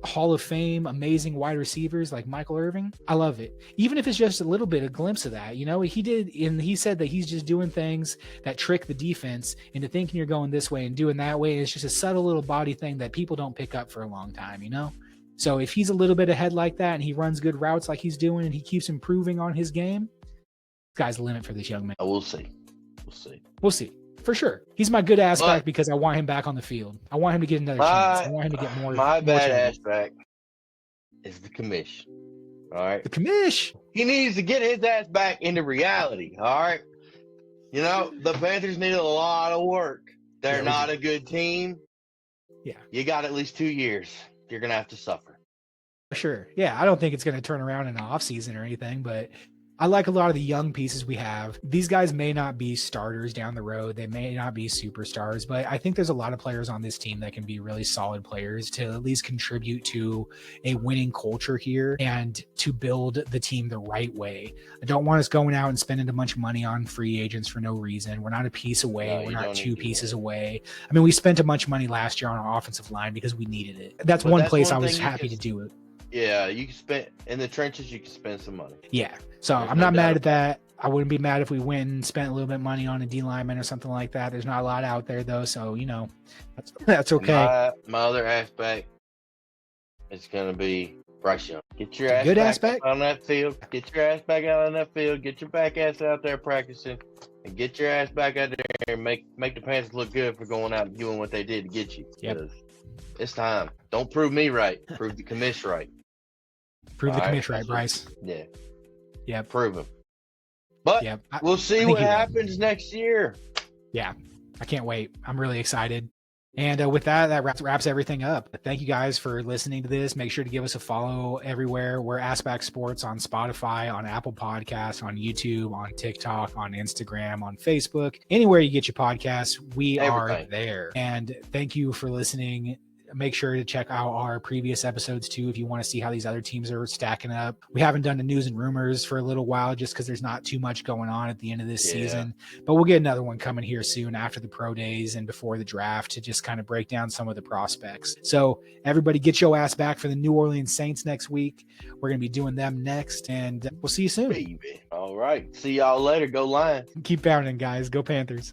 Hall of Fame, amazing wide receivers like Michael Irving, I love it. Even if it's just a little bit, a glimpse of that, he said that he's just doing things that trick the defense into thinking you're going this way and doing that way. It's just a subtle little body thing that people don't pick up for a long time, So if he's a little bit ahead like that and he runs good routes like he's doing and he keeps improving on his game, sky's the limit for this young man. We'll see. We'll see. For sure. He's my good ass back because I want him back on the field. I want him to get another chance. I want him to get more. My bad ass back is the commish. All right. The commish. He needs to get his ass back into reality. All right. The Panthers need a lot of work. They're not a good team. Yeah. You got at least 2 years. You're going to have to suffer. Sure. Yeah. I don't think it's going to turn around in the offseason or anything, but I like a lot of the young pieces we have. These guys may not be starters down the road. They may not be superstars, but I think there's a lot of players on this team that can be really solid players to at least contribute to a winning culture here and to build the team the right way. I don't want us going out and spending a bunch of money on free agents for no reason. We're not a piece away. No, we're not 2 pieces away. I mean, we spent a bunch of money last year on our offensive line because we needed it. That's one place I was happy to do it. Yeah, you can spend in the trenches. You can spend some money. Yeah, so I'm not mad at that. I wouldn't be mad if we went and spent a little bit of money on a D lineman or something like that. There's not a lot out there though, so that's okay. My other aspect is gonna be Bryce Young. Get your ass good back on that field. Get your ass back out on that field. Get your back ass out there practicing, and get your ass back out there and make the Panthers look good for going out and doing what they did to get you. Yep. It's time. Don't prove me right. Prove the commish right. Prove the commish right, Bryce. Yeah. Yeah. Prove him. But we'll see what happens next year. Yeah. I can't wait. I'm really excited. And with that wraps everything up. Thank you guys for listening to this. Make sure to give us a follow everywhere. We're Assback Sports on Spotify, on Apple Podcasts, on YouTube, on TikTok, on Instagram, on Facebook. Anywhere you get your podcasts, we are there. And thank you for listening. Make sure to check out our previous episodes too if you want to see how these other teams are stacking up. We haven't done the news and rumors for a little while just because there's not too much going on at the end of this season. But we'll get another one coming here soon after the pro days and before the draft to just kind of break down some of the prospects. So everybody get your ass back for the New Orleans Saints next week. We're going to be doing them next, and we'll see you soon. Baby. All right. See y'all later. Go Lions. Keep pounding, guys. Go Panthers.